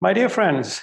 My dear friends,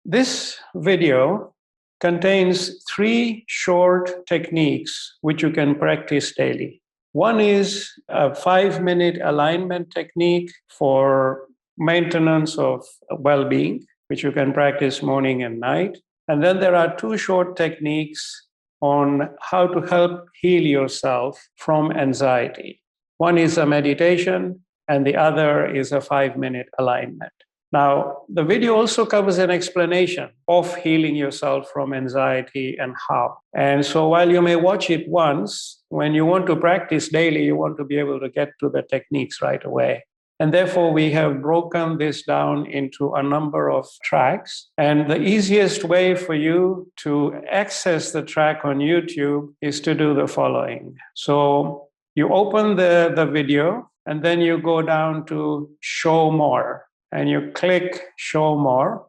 this video contains three short techniques which you can practice daily. One is a 5-minute alignment technique for maintenance of well being, which you can practice morning and night. And then there are two short techniques on how to help heal yourself from anxiety. One is a meditation, and the other is a 5-minute alignment. Now, the video also covers an explanation of healing yourself from anxiety and how. And so while you may watch it once, when you want to practice daily, you want to be able to get to the techniques right away. And therefore, we have broken this down into a number of tracks. And the easiest way for you to access the track on YouTube is to do the following. So you open the video, and then you go down to Show More. And you click Show More,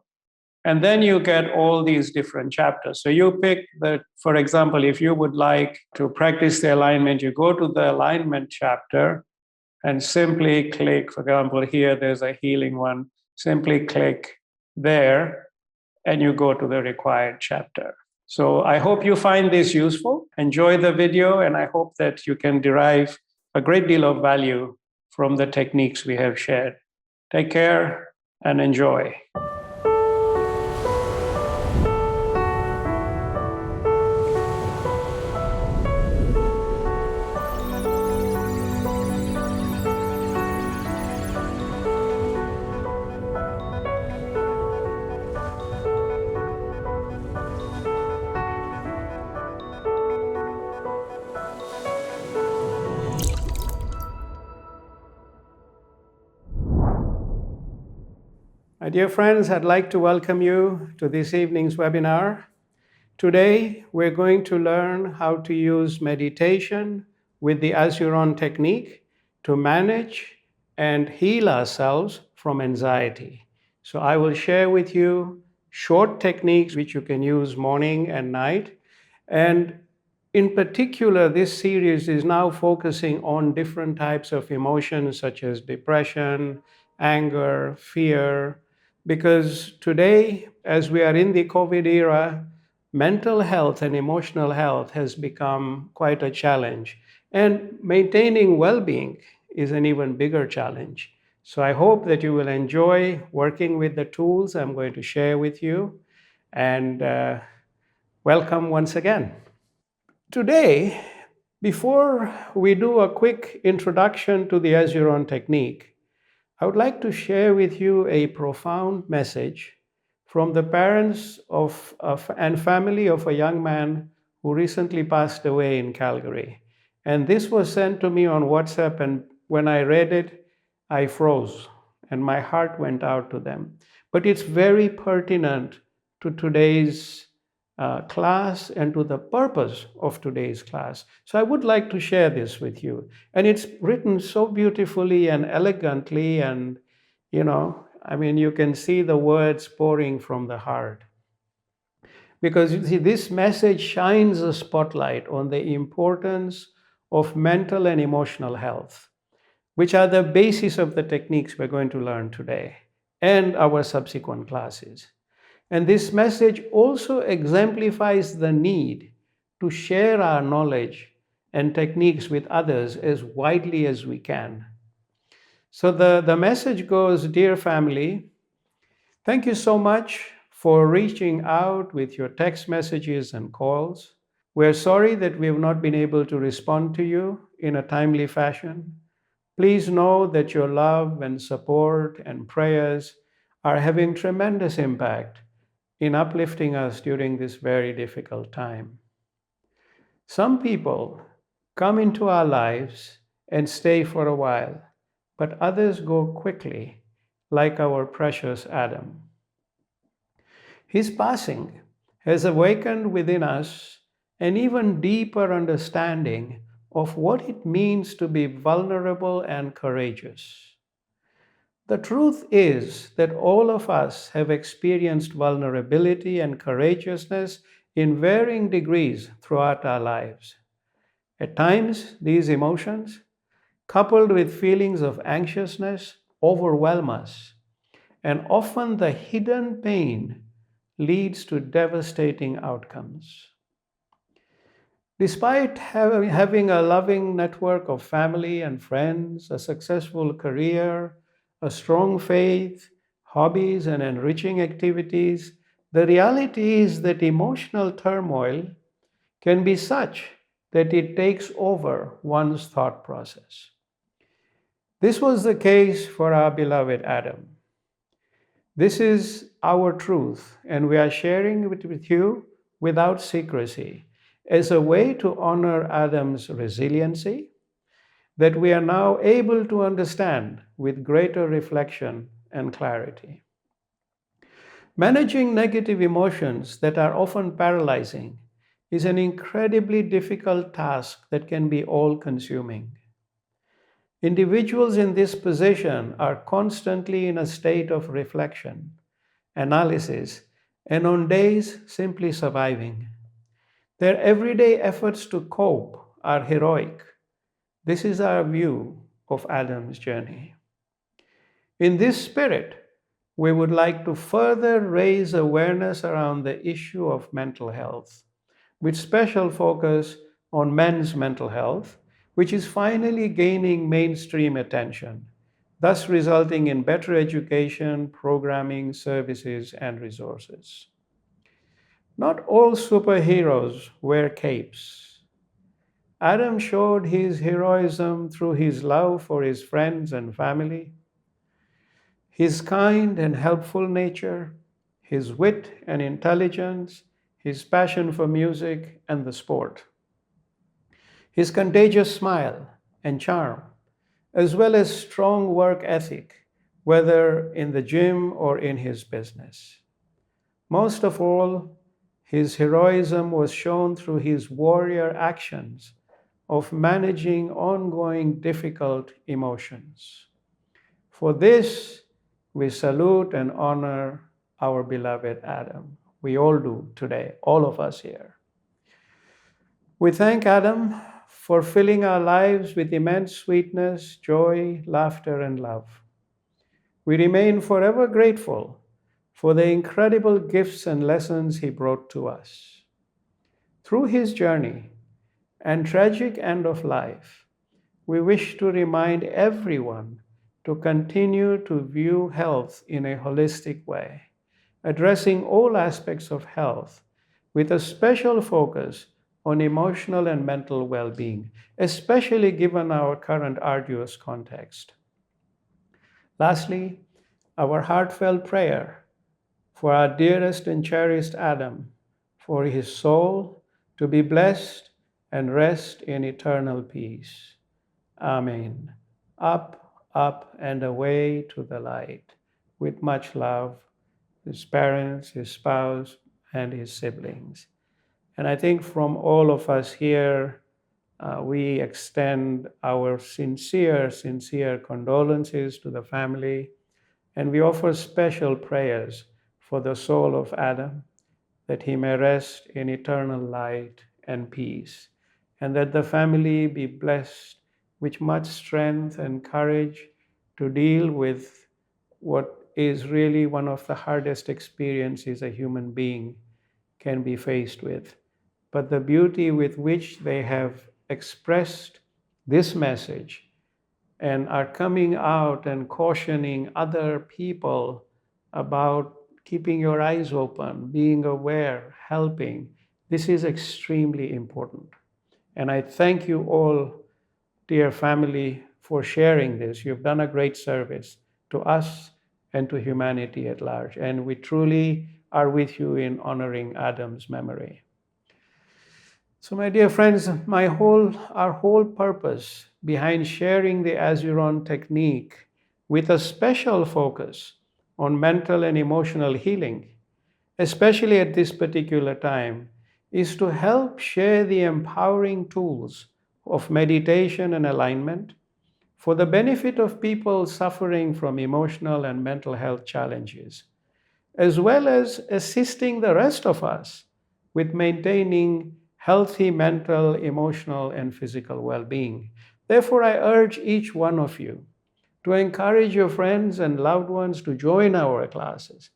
and then you get all these different chapters. So you pick for example, if you would like to practice the alignment, you go to the alignment chapter and simply click, for example, here there's a healing one, simply click there and you go to the required chapter. So I hope you find this useful. Enjoy the video, and I hope that you can derive a great deal of value from the techniques we have shared. Take care and enjoy. My dear friends, I'd like to welcome you to this evening's webinar. Today, we're going to learn how to use meditation with the Azuron technique to manage and heal ourselves from anxiety. So I will share with you short techniques which you can use morning and night. And in particular, this series is now focusing on different types of emotions such as depression, anger, fear, because today, as we are in the COVID era, mental health and emotional health has become quite a challenge. And maintaining well-being is an even bigger challenge. So I hope that you will enjoy working with the tools I'm going to share with you. And welcome once again. Today, before we do a quick introduction to the Azuron technique, I would like to share with you a profound message from the parents and family of a young man who recently passed away in Calgary. And this was sent to me on WhatsApp, and when I read it, I froze and my heart went out to them. But it's very pertinent to today's class and to the purpose of today's class. So I would like to share this with you. And it's written so beautifully and elegantly, and you can see the words pouring from the heart. Because you see, this message shines a spotlight on the importance of mental and emotional health, which are the basis of the techniques we're going to learn today and our subsequent classes. And this message also exemplifies the need to share our knowledge and techniques with others as widely as we can. So the message goes, dear family, thank you so much for reaching out with your text messages and calls. We're sorry that we have not been able to respond to you in a timely fashion. Please know that your love and support and prayers are having tremendous impact in uplifting us during this very difficult time. Some people come into our lives and stay for a while, but others go quickly, like our precious Adam. His passing has awakened within us an even deeper understanding of what it means to be vulnerable and courageous. The truth is that all of us have experienced vulnerability and courageousness in varying degrees throughout our lives. At times, these emotions, coupled with feelings of anxiousness, overwhelm us, and often the hidden pain leads to devastating outcomes. Despite having a loving network of family and friends, a successful career, a strong faith, hobbies, and enriching activities, the reality is that emotional turmoil can be such that it takes over one's thought process. This was the case for our beloved Adam. This is our truth, and we are sharing it with you without secrecy as a way to honor Adam's resiliency that we are now able to understand with greater reflection and clarity. Managing negative emotions that are often paralyzing is an incredibly difficult task that can be all consuming. Individuals in this position are constantly in a state of reflection, analysis, and on days simply surviving. Their everyday efforts to cope are heroic. This is our view of Adam's journey. In this spirit, we would like to further raise awareness around the issue of mental health, with special focus on men's mental health, which is finally gaining mainstream attention, thus resulting in better education, programming, services, and resources. Not all superheroes wear capes. Adam showed his heroism through his love for his friends and family, his kind and helpful nature, his wit and intelligence, his passion for music and the sport, his contagious smile and charm, as well as strong work ethic, whether in the gym or in his business. Most of all, his heroism was shown through his warrior actions of managing ongoing difficult emotions. For this, we salute and honor our beloved Adam. We all do today, all of us here. We thank Adam for filling our lives with immense sweetness, joy, laughter, and love. We remain forever grateful for the incredible gifts and lessons he brought to us. Through his journey and tragic end of life, we wish to remind everyone to continue to view health in a holistic way, addressing all aspects of health with a special focus on emotional and mental well-being, especially given our current arduous context. Lastly, our heartfelt prayer for our dearest and cherished Adam, for his soul to be blessed and rest in eternal peace. Amen. Up, up, and away to the light, with much love, his parents, his spouse, and his siblings. And I think from all of us here, we extend our sincere, sincere condolences to the family, and we offer special prayers for the soul of Adam, that he may rest in eternal light and peace, and that the family be blessed with much strength and courage to deal with what is really one of the hardest experiences a human being can be faced with. But the beauty with which they have expressed this message and are coming out and cautioning other people about keeping your eyes open, being aware, helping, this is extremely important. And I thank you all, dear family, for sharing this. You've done a great service to us and to humanity at large. And we truly are with you in honoring Adam's memory. So, my dear friends, our whole purpose behind sharing the Azuron technique with a special focus on mental and emotional healing, especially at this particular time, is to help share the empowering tools of meditation and alignment for the benefit of people suffering from emotional and mental health challenges, as well as assisting the rest of us with maintaining healthy mental, emotional, and physical well-being. Therefore, I urge each one of you to encourage your friends and loved ones to join our classes.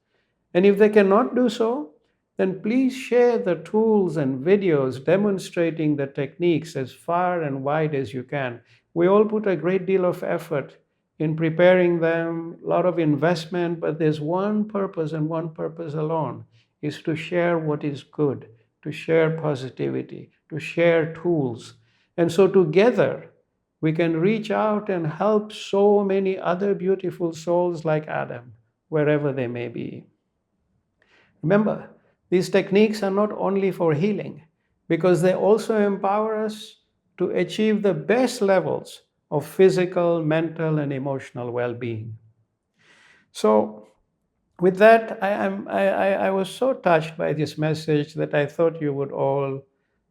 And if they cannot do so, then please share the tools and videos demonstrating the techniques as far and wide as you can. We all put a great deal of effort in preparing them, a lot of investment, but there's one purpose and one purpose alone, is to share what is good, to share positivity, to share tools. And so together, we can reach out and help so many other beautiful souls like Adam, wherever they may be. Remember, these techniques are not only for healing, because they also empower us to achieve the best levels of physical, mental, and emotional well being. So, with that, I was so touched by this message that I thought you would all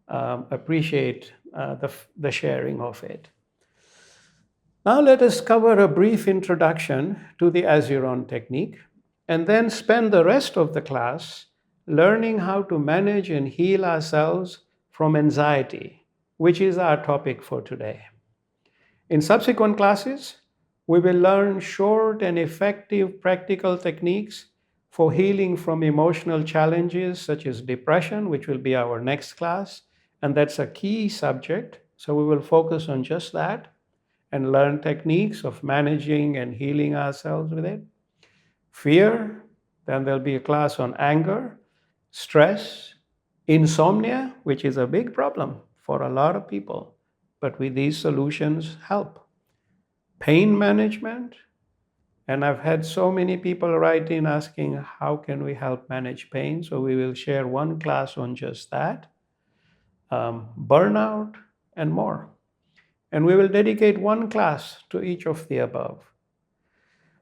appreciate the sharing of it. Now, let us cover a brief introduction to the Azuron technique and then spend the rest of the class learning how to manage and heal ourselves from anxiety, which is our topic for today. In subsequent classes, we will learn short and effective practical techniques for healing from emotional challenges such as depression, which will be our next class, and that's a key subject, so we will focus on just that and learn techniques of managing and healing ourselves with it. Fear, then there'll be a class on anger, stress, insomnia, which is a big problem for a lot of people, but with these solutions help. Pain management, and I've had so many people write in asking how can we help manage pain, so we will share one class on just that. Burnout and more. And we will dedicate one class to each of the above.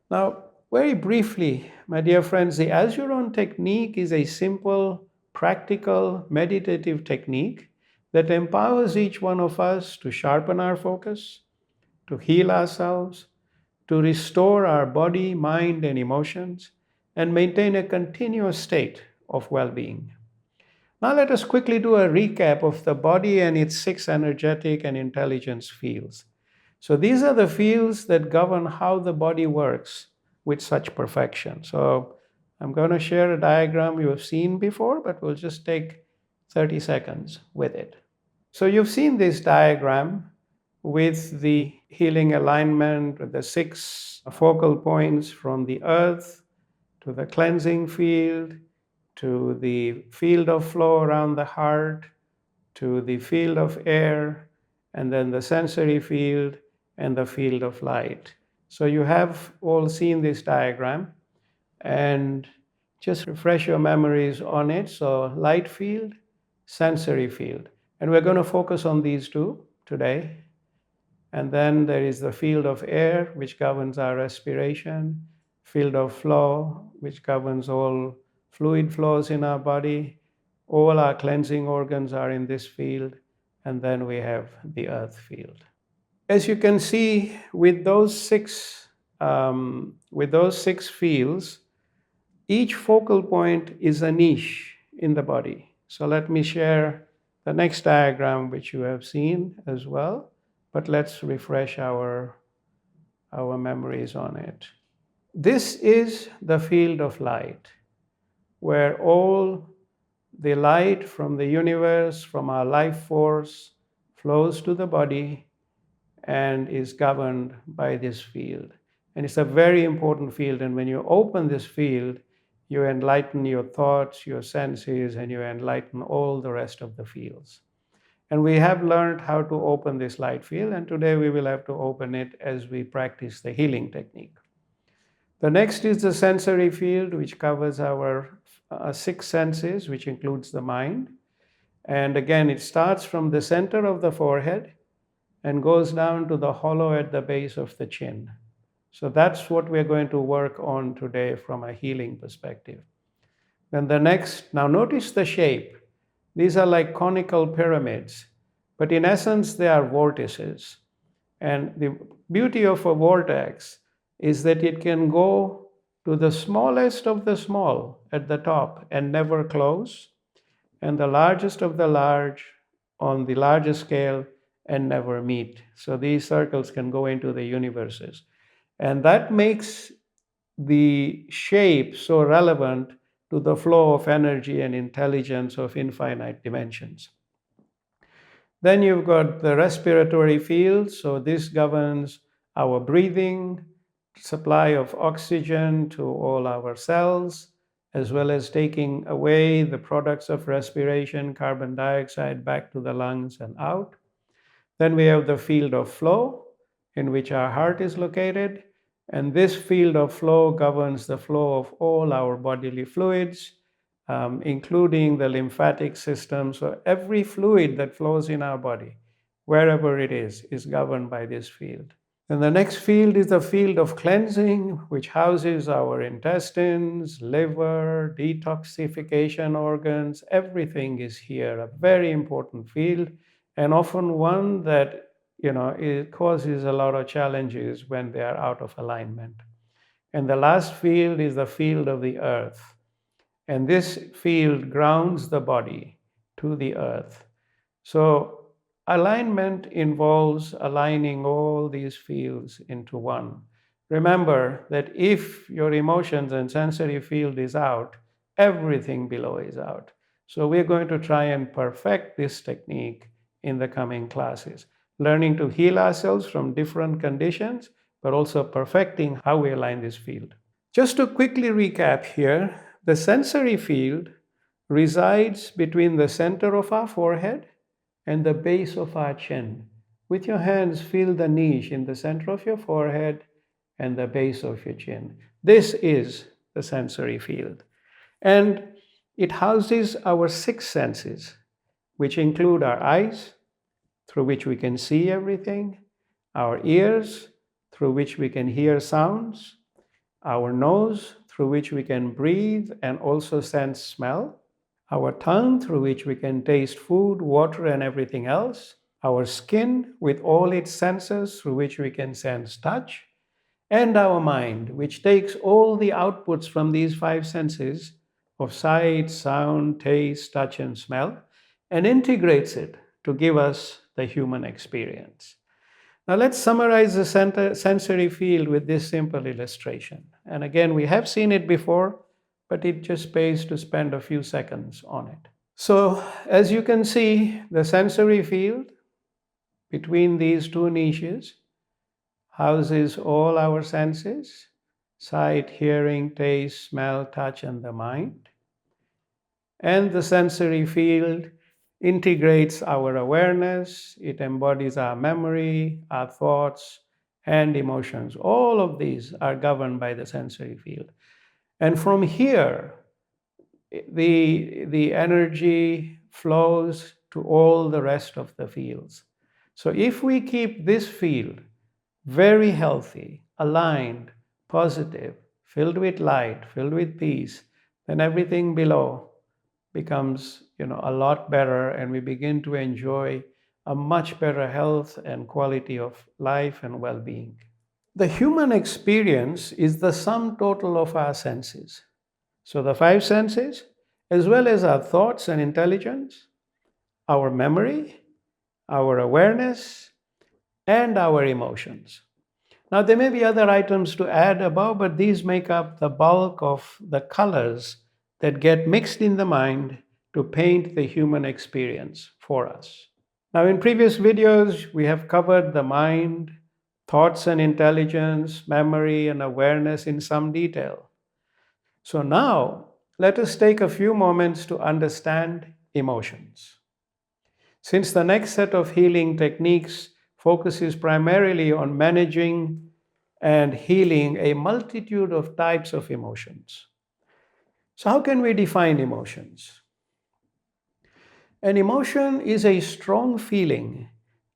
Now, very briefly, my dear friends, the Azuron technique is a simple, practical, meditative technique that empowers each one of us to sharpen our focus, to heal ourselves, to restore our body, mind, and emotions, and maintain a continuous state of well-being. Now let us quickly do a recap of the body and its 6 energetic and intelligence fields. So these are the fields that govern how the body works with such perfection. So I'm going to share a diagram you have seen before, but we'll just take 30 seconds with it. So you've seen this diagram with the healing alignment, with the 6 focal points from the earth to the cleansing field, to the field of flow around the heart, to the field of air, and then the sensory field and the field of light. So you have all seen this diagram, and just refresh your memories on it. So light field, sensory field. And we're going to focus on these two today. And then there is the field of air, which governs our respiration, field of flow, which governs all fluid flows in our body. All our cleansing organs are in this field. And then we have the earth field. As you can see, with those six fields, each focal point is a niche in the body. So let me share the next diagram, which you have seen as well, but let's refresh our memories on it. This is the field of light, where all the light from the universe, from our life force, flows to the body and is governed by this field. And it's a very important field. And when you open this field, you enlighten your thoughts, your senses, and you enlighten all the rest of the fields. And we have learned how to open this light field, and today we will have to open it as we practice the healing technique. The next is the sensory field, which covers our 6 senses, which includes the mind. And again, it starts from the center of the forehead and goes down to the hollow at the base of the chin. So that's what we're going to work on today from a healing perspective. Then the next, now notice the shape. These are like conical pyramids, but in essence, they are vortices. And the beauty of a vortex is that it can go to the smallest of the small at the top and never close, and the largest of the large on the largest scale and never meet. So these circles can go into the universes. And that makes the shape so relevant to the flow of energy and intelligence of infinite dimensions. Then you've got the respiratory field. So this governs our breathing, supply of oxygen to all our cells, as well as taking away the products of respiration, carbon dioxide, back to the lungs and out. Then we have the field of flow, in which our heart is located. And this field of flow governs the flow of all our bodily fluids, including the lymphatic system. So every fluid that flows in our body, wherever it is governed by this field. And the next field is the field of cleansing, which houses our intestines, liver, detoxification organs. Everything is here, a very important field, and often one that it causes a lot of challenges when they are out of alignment. And the last field is the field of the earth. And this field grounds the body to the earth. So alignment involves aligning all these fields into one. Remember that if your emotions and sensory field is out, everything below is out. So we're going to try and perfect this technique in the coming classes, learning to heal ourselves from different conditions, but also perfecting how we align this field. Just to quickly recap here, the sensory field resides between the center of our forehead and the base of our chin. With your hands, feel the niche in the center of your forehead and the base of your chin. This is the sensory field. And it houses our six senses, which include our eyes, through which we can see everything, our ears, through which we can hear sounds, our nose, through which we can breathe and also sense smell, our tongue, through which we can taste food, water, and everything else, our skin, with all its senses, through which we can sense touch, and our mind, which takes all the outputs from these five senses of sight, sound, taste, touch, and smell, and integrates it to give us the human experience. Now let's summarize the sensory field with this simple illustration. And again, we have seen it before, but it just pays to spend a few seconds on it. So as you can see, the sensory field between these two niches houses all our senses: sight, hearing, taste, smell, touch, and the mind. And the sensory field integrates our awareness, it embodies our memory, our thoughts, and emotions. All of these are governed by the sensory field. And from here, the energy flows to all the rest of the fields. So if we keep this field very healthy, aligned, positive, filled with light, filled with peace, then everything below becomes a lot better, and we begin to enjoy a much better health and quality of life and well-being. The human experience is the sum total of our senses. So the five senses, as well as our thoughts and intelligence, our memory, our awareness, and our emotions. Now, there may be other items to add above, but these make up the bulk of the colors that get mixed in the mind to paint the human experience for us. Now, in previous videos, we have covered the mind, thoughts and intelligence, memory and awareness in some detail. So now, let us take a few moments to understand emotions. Since the next set of healing techniques focuses primarily on managing and healing a multitude of types of emotions. So how can we define emotions? An emotion is a strong feeling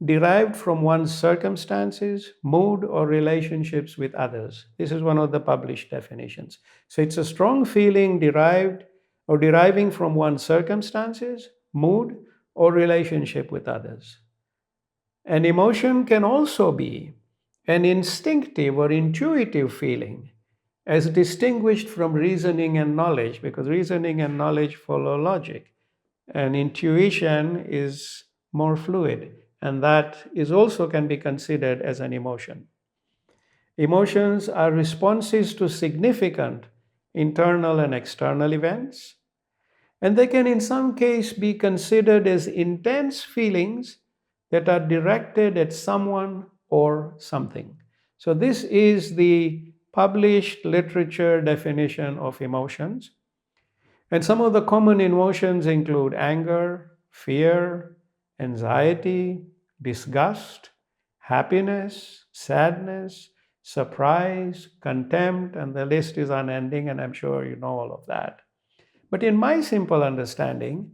derived from one's circumstances, mood, or relationships with others. This is one of the published definitions. So it's a strong feeling deriving from one's circumstances, mood, or relationship with others. An emotion can also be an instinctive or intuitive feeling, as distinguished from reasoning and knowledge, because reasoning and knowledge follow logic, and intuition is more fluid, and that is also can be considered as an emotion. Emotions are responses to significant internal and external events, and they can, in some case, be considered as intense feelings that are directed at someone or something. So, this is the published literature definition of emotions. And some of the common emotions include anger, fear, anxiety, disgust, happiness, sadness, surprise, contempt, and the list is unending, and I'm sure you know all of that. But in my simple understanding,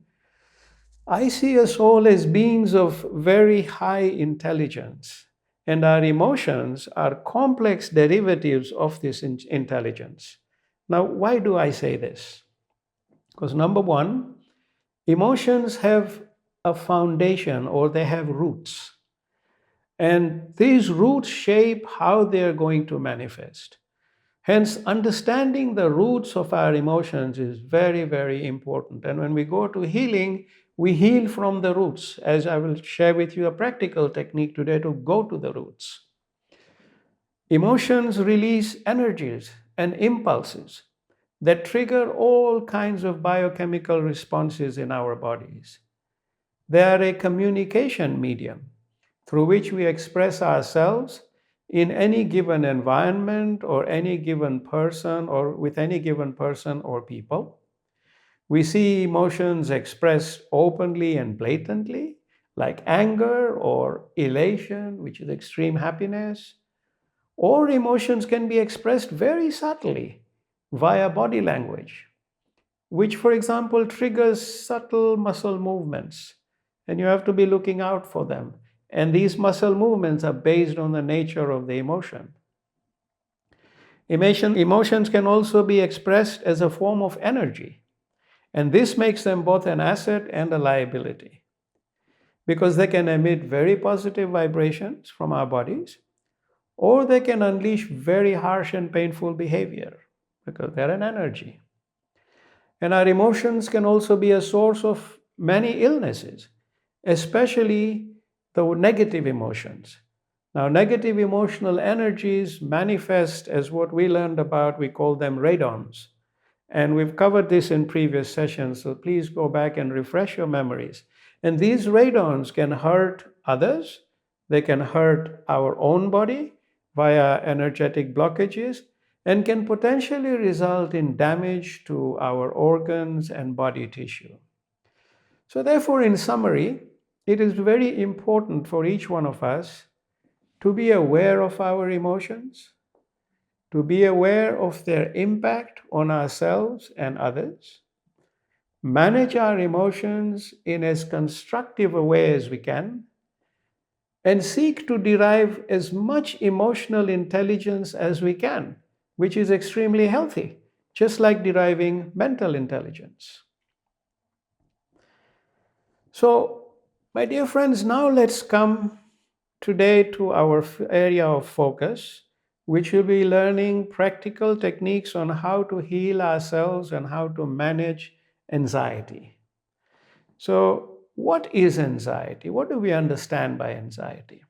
I see us all as beings of very high intelligence, and our emotions are complex derivatives of this intelligence. Now, why do I say this? Because number one, emotions have a foundation or they have roots. And these roots shape how they're going to manifest. Hence, understanding the roots of our emotions is very, very important. And when we go to healing, we heal from the roots, as I will share with you a practical technique today to go to the roots. Emotions release energies and impulses that trigger all kinds of biochemical responses in our bodies. They are a communication medium through which we express ourselves in any given environment or any given person or with any given person or people. We see emotions expressed openly and blatantly, like anger or elation, which is extreme happiness, or emotions can be expressed very subtly via body language, which, for example, triggers subtle muscle movements, and you have to be looking out for them. And these muscle movements are based on the nature of the emotion. Emotions can also be expressed as a form of energy, and this makes them both an asset and a liability because they can emit very positive vibrations from our bodies, or they can unleash very harsh and painful behavior because they're an energy. And our emotions can also be a source of many illnesses, especially the negative emotions. Now, negative emotional energies manifest as what we learned about, we call them radons. And we've covered this in previous sessions, so please go back and refresh your memories. And these radons can hurt others, they can hurt our own body via energetic blockages, and can potentially result in damage to our organs and body tissue. So, therefore, in summary, it is very important for each one of us to be aware of our emotions, to be aware of their impact on ourselves and others, manage our emotions in as constructive a way as we can, and seek to derive as much emotional intelligence as we can, which is extremely healthy, just like deriving mental intelligence. So, my dear friends, now let's come today to our area of focus, which will be learning practical techniques on how to heal ourselves and how to manage anxiety. So, what is anxiety? What do we understand by anxiety?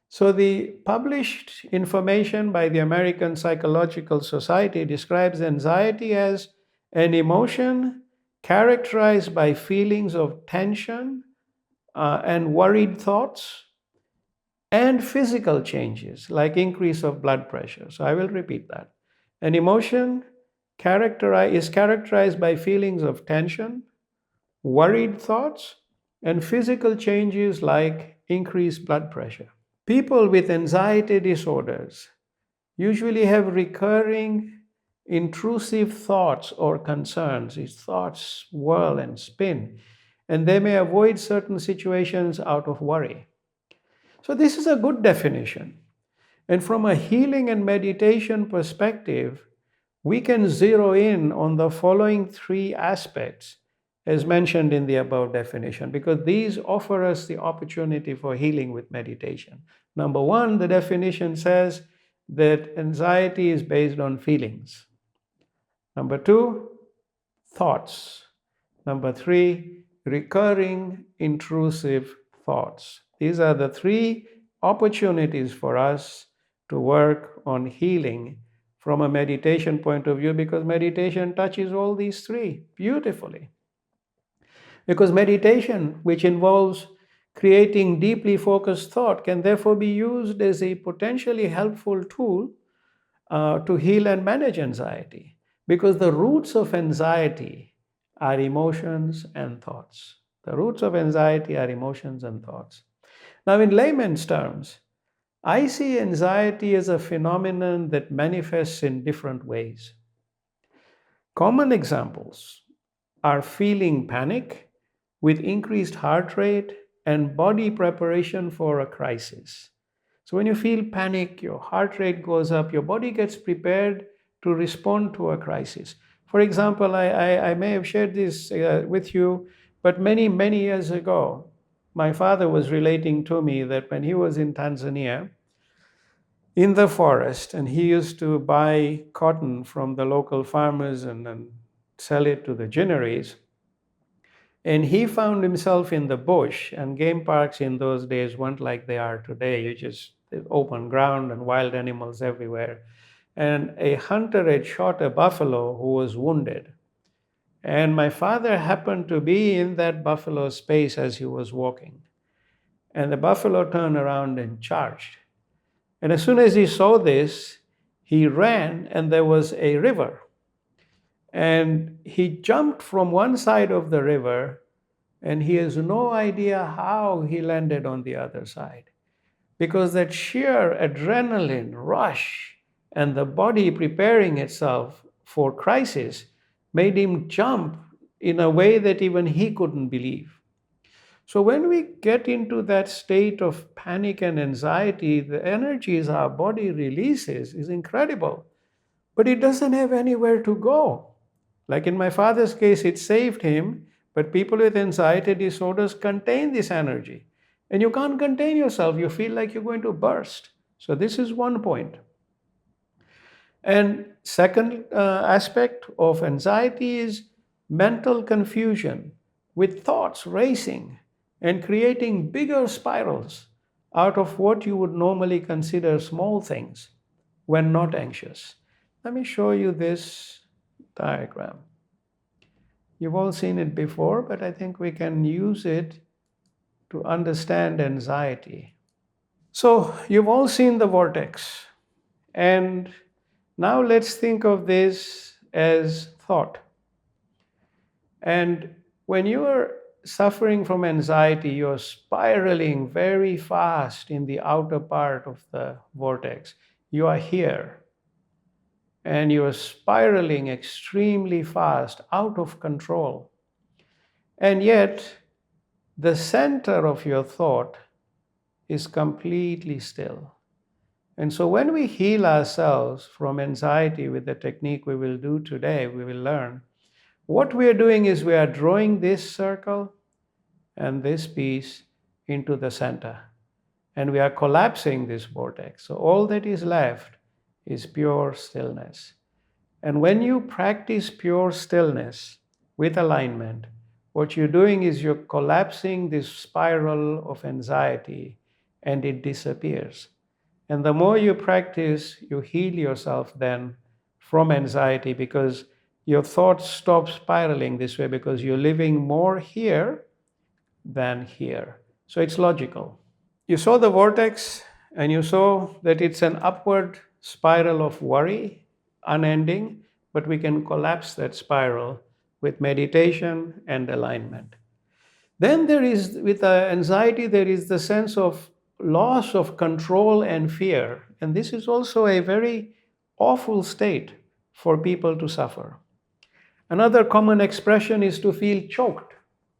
So, the published information by the American Psychological Society describes anxiety as an emotion characterized by feelings of tension and worried thoughts and physical changes like increase of blood pressure. So, I will repeat that. An emotion is characterized by feelings of tension, worried thoughts, and physical changes like increased blood pressure. People with anxiety disorders usually have recurring intrusive thoughts or concerns. These thoughts whirl and spin, and they may avoid certain situations out of worry. So, this is a good definition. And from a healing and meditation perspective, we can zero in on the following three aspects as mentioned in the above definition, because these offer us the opportunity for healing with meditation. Number one, the definition says that anxiety is based on feelings. Number two, thoughts. Number three, recurring intrusive thoughts. These are the three opportunities for us to work on healing from a meditation point of view, because meditation touches all these three beautifully. Because meditation, which involves creating deeply focused thought, can therefore be used as a potentially helpful tool to heal and manage anxiety. Because the roots of anxiety are emotions and thoughts. The roots of anxiety are emotions and thoughts. Now, in layman's terms, I see anxiety as a phenomenon that manifests in different ways. Common examples are feeling panic with increased heart rate and body preparation for a crisis. So, when you feel panic, your heart rate goes up, your body gets prepared to respond to a crisis. For example, I may have shared this with you, but many, many years ago, my father was relating to me that when he was in Tanzania, in the forest, and he used to buy cotton from the local farmers and then sell it to the ginneries. And he found himself in the bush, and game parks in those days weren't like they are today. You just open ground and wild animals everywhere. And a hunter had shot a buffalo who was wounded. And my father happened to be in that buffalo space as he was walking. And the buffalo turned around and charged. And as soon as he saw this, he ran, and there was a river. And he jumped from one side of the river, and he has no idea how he landed on the other side. Because that sheer adrenaline rush and the body preparing itself for crisis made him jump in a way that even he couldn't believe. So when we get into that state of panic and anxiety, the energies our body releases is incredible, but it doesn't have anywhere to go. Like in my father's case, it saved him, but people with anxiety disorders contain this energy. And you can't contain yourself. You feel like you're going to burst. So this is one point. And second aspect of anxiety is mental confusion with thoughts racing and creating bigger spirals out of what you would normally consider small things when not anxious. Let me show you this diagram. You've all seen it before, but I think we can use it to understand anxiety. So you've all seen the vortex. And now let's think of this as thought. And when you are suffering from anxiety, you're spiraling very fast in the outer part of the vortex. You are here, and you are spiraling extremely fast, out of control. And yet, the center of your thought is completely still. And so when we heal ourselves from anxiety with the technique we will do today, we will learn, what we are doing is we are drawing this circle and this piece into the center. And we are collapsing this vortex. So all that is left is pure stillness. And when you practice pure stillness with alignment, what you're doing is you're collapsing this spiral of anxiety, and it disappears. And the more you practice, you heal yourself then from anxiety, because your thoughts stop spiraling this way, because you're living more here than here. So it's logical. You saw the vortex, and you saw that it's an upward spiral of worry, unending, but we can collapse that spiral with meditation and alignment. Then there is, with anxiety, there is the sense of loss of control and fear. And this is also a very awful state for people to suffer. Another common expression is to feel choked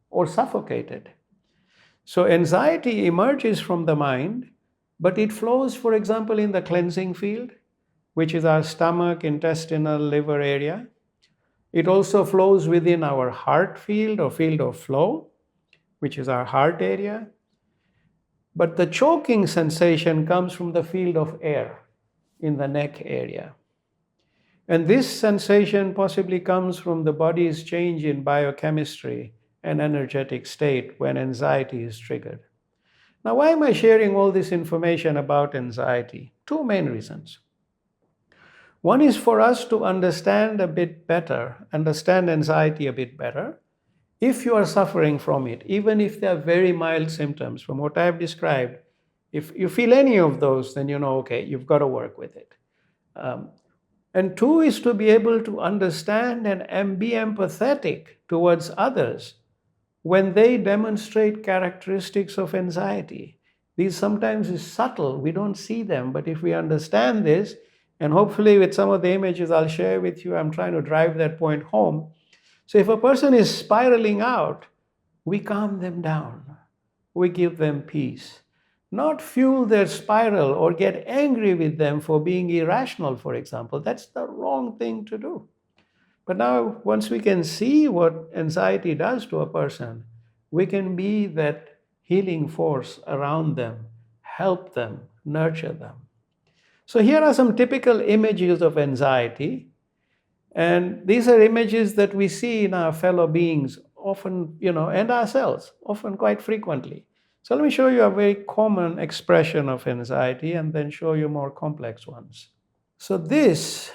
or suffocated. So anxiety emerges from the mind, but it flows, for example, in the cleansing field, which is our stomach, intestinal, liver area. It also flows within our heart field or field of flow, which is our heart area. But the choking sensation comes from the field of air in the neck area. And this sensation possibly comes from the body's change in biochemistry and energetic state when anxiety is triggered. Now, why am I sharing all this information about anxiety? Two main reasons. One is for us to understand anxiety a bit better. If you are suffering from it, even if they are very mild symptoms from what I have described, if you feel any of those, then you know, okay, you've got to work with it. Um, and two is to be able to understand and be empathetic towards others when they demonstrate characteristics of anxiety. These sometimes is subtle, we don't see them, but if we understand this, and hopefully with some of the images I'll share with you, I'm trying to drive that point home. So if a person is spiraling out, we calm them down, we give them peace, not fuel their spiral or get angry with them for being irrational, for example. That's the wrong thing to do. But now, once we can see what anxiety does to a person, we can be that healing force around them, help them, nurture them. So, here are some typical images of anxiety. And these are images that we see in our fellow beings often, and ourselves, often quite frequently. So, let me show you a very common expression of anxiety and then show you more complex ones. So, this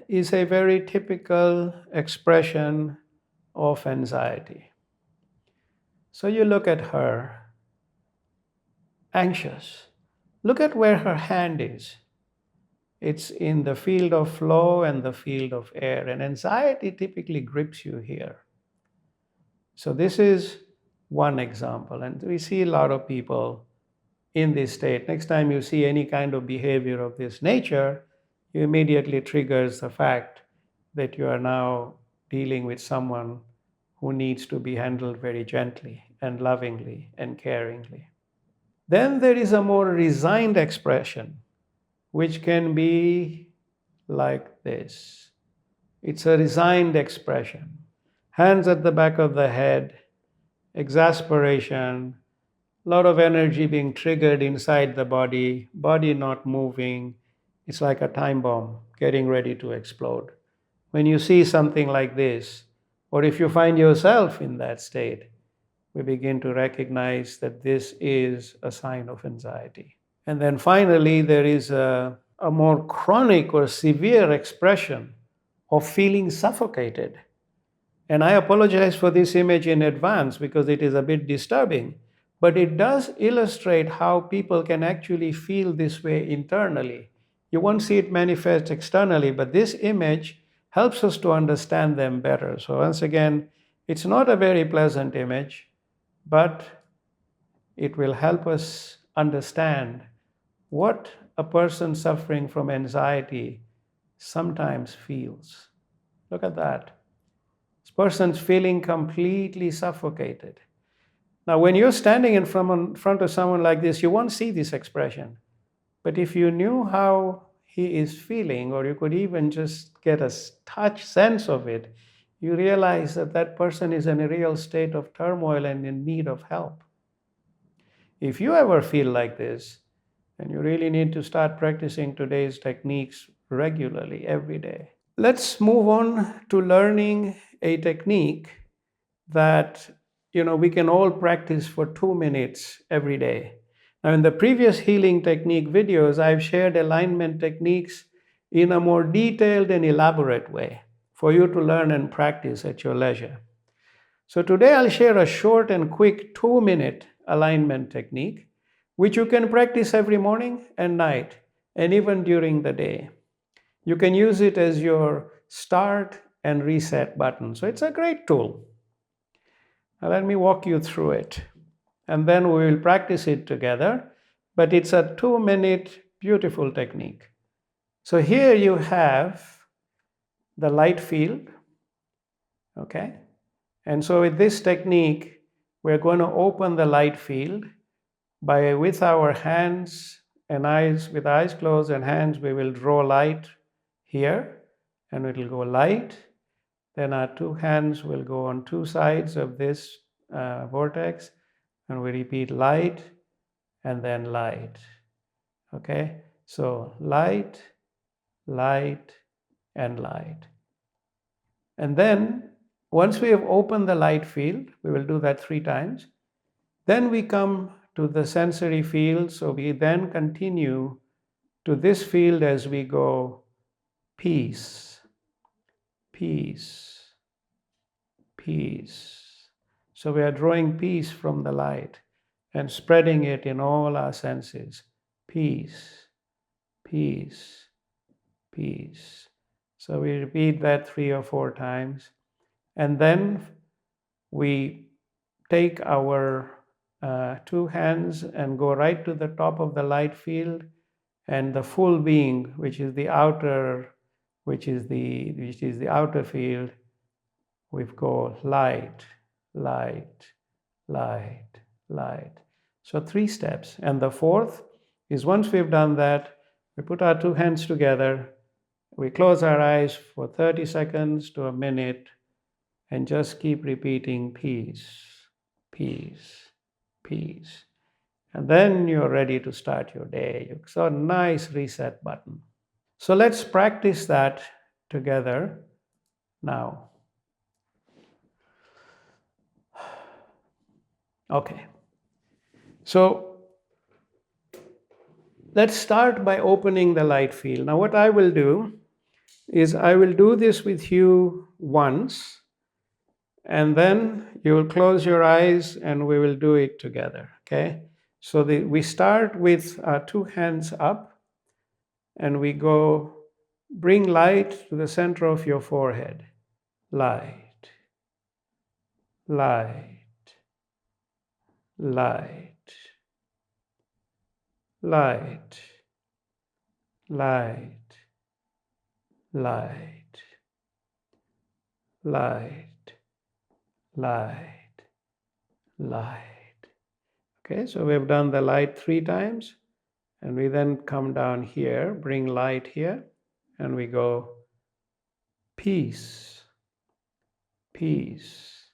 is a very typical expression of anxiety. So you look at her, anxious. Look at where her hand is. It's in the field of flow and the field of air. And anxiety typically grips you here. So this is one example. And we see a lot of people in this state. Next time you see any kind of behavior of this nature, you immediately triggers the fact that you are now dealing with someone who needs to be handled very gently and lovingly and caringly. Then there is a more resigned expression, which can be like this. It's a resigned expression. Hands at the back of the head, exasperation, a lot of energy being triggered inside the body not moving. It's like a time bomb getting ready to explode. When you see something like this, or if you find yourself in that state, we begin to recognize that this is a sign of anxiety. And then finally, there is a more chronic or severe expression of feeling suffocated. And I apologize for this image in advance because it is a bit disturbing, but it does illustrate how people can actually feel this way internally. You won't see it manifest externally, but this image helps us to understand them better. So once again, it's not a very pleasant image, but it will help us understand what a person suffering from anxiety sometimes feels. Look at that. This person's feeling completely suffocated. Now, when you're standing in front of someone like this, you won't see this expression. But if you knew how he is feeling, or you could even just get a touch sense of it, you realize that that person is in a real state of turmoil and in need of help. If you ever feel like this, then you really need to start practicing today's techniques regularly, every day. Let's move on to learning a technique that we can all practice for 2 minutes every day. Now, in the previous healing technique videos, I've shared alignment techniques in a more detailed and elaborate way for you to learn and practice at your leisure. So today I'll share a short and quick 2-minute alignment technique, which you can practice every morning and night, and even during the day. You can use it as your start and reset button. So it's a great tool. Now let me walk you through it, and then we will practice it together. But it's a 2-minute beautiful technique. So here you have the light field, okay? And so with this technique, we're going to open the light field with our hands and eyes, with eyes closed and hands, we will draw light here, and it will go light. Then our 2 hands will go on 2 sides of this vortex, and we repeat light and then light. Okay? So light, light, and light. And then once we have opened the light field, we will do that 3 times. Then we come to the sensory field, so we then continue to this field as we go peace, peace, peace. So we are drawing peace from the light and spreading it in all our senses. Peace, peace, peace. So we repeat that 3 or 4 times. And then we take our 2 hands and go right to the top of the light field, and the full being, which is the outer, which is the outer field, we go light, light, light, light. So 3 steps. And the 4th is, once we've done that, we put our 2 hands together, we close our eyes for 30 seconds to a minute, and just keep repeating peace, peace, peace. And then you're ready to start your day. You saw a nice reset button. So let's practice that together now. Okay. So let's start by opening the light field. Now, what I will do is I will do this with you once, and then you will close your eyes and we will do it together. Okay? So we start with our 2 hands up, and we go, bring light to the center of your forehead. Light, light, light, light, light, light, light, light, light. Okay, so we've done the light 3 times, and we then come down here, bring light here, and we go peace, peace,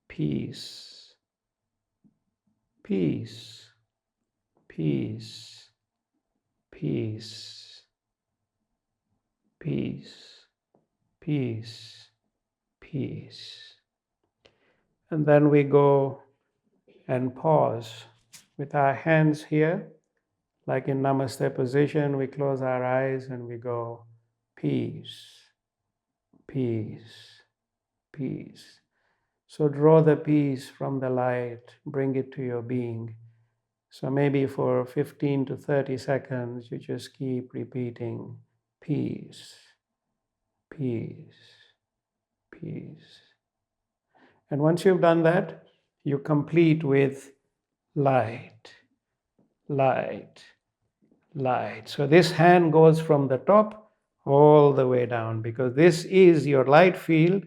peace, peace, peace, peace, peace, peace, peace. And then we go and pause with our hands here, like in Namaste position. We close our eyes and we go peace, peace, peace. So draw the peace from the light, bring it to your being. So maybe for 15 to 30 seconds, you just keep repeating peace, peace, peace. And once you've done that, you complete with light, light, light. So this hand goes from the top all the way down, because this is your light field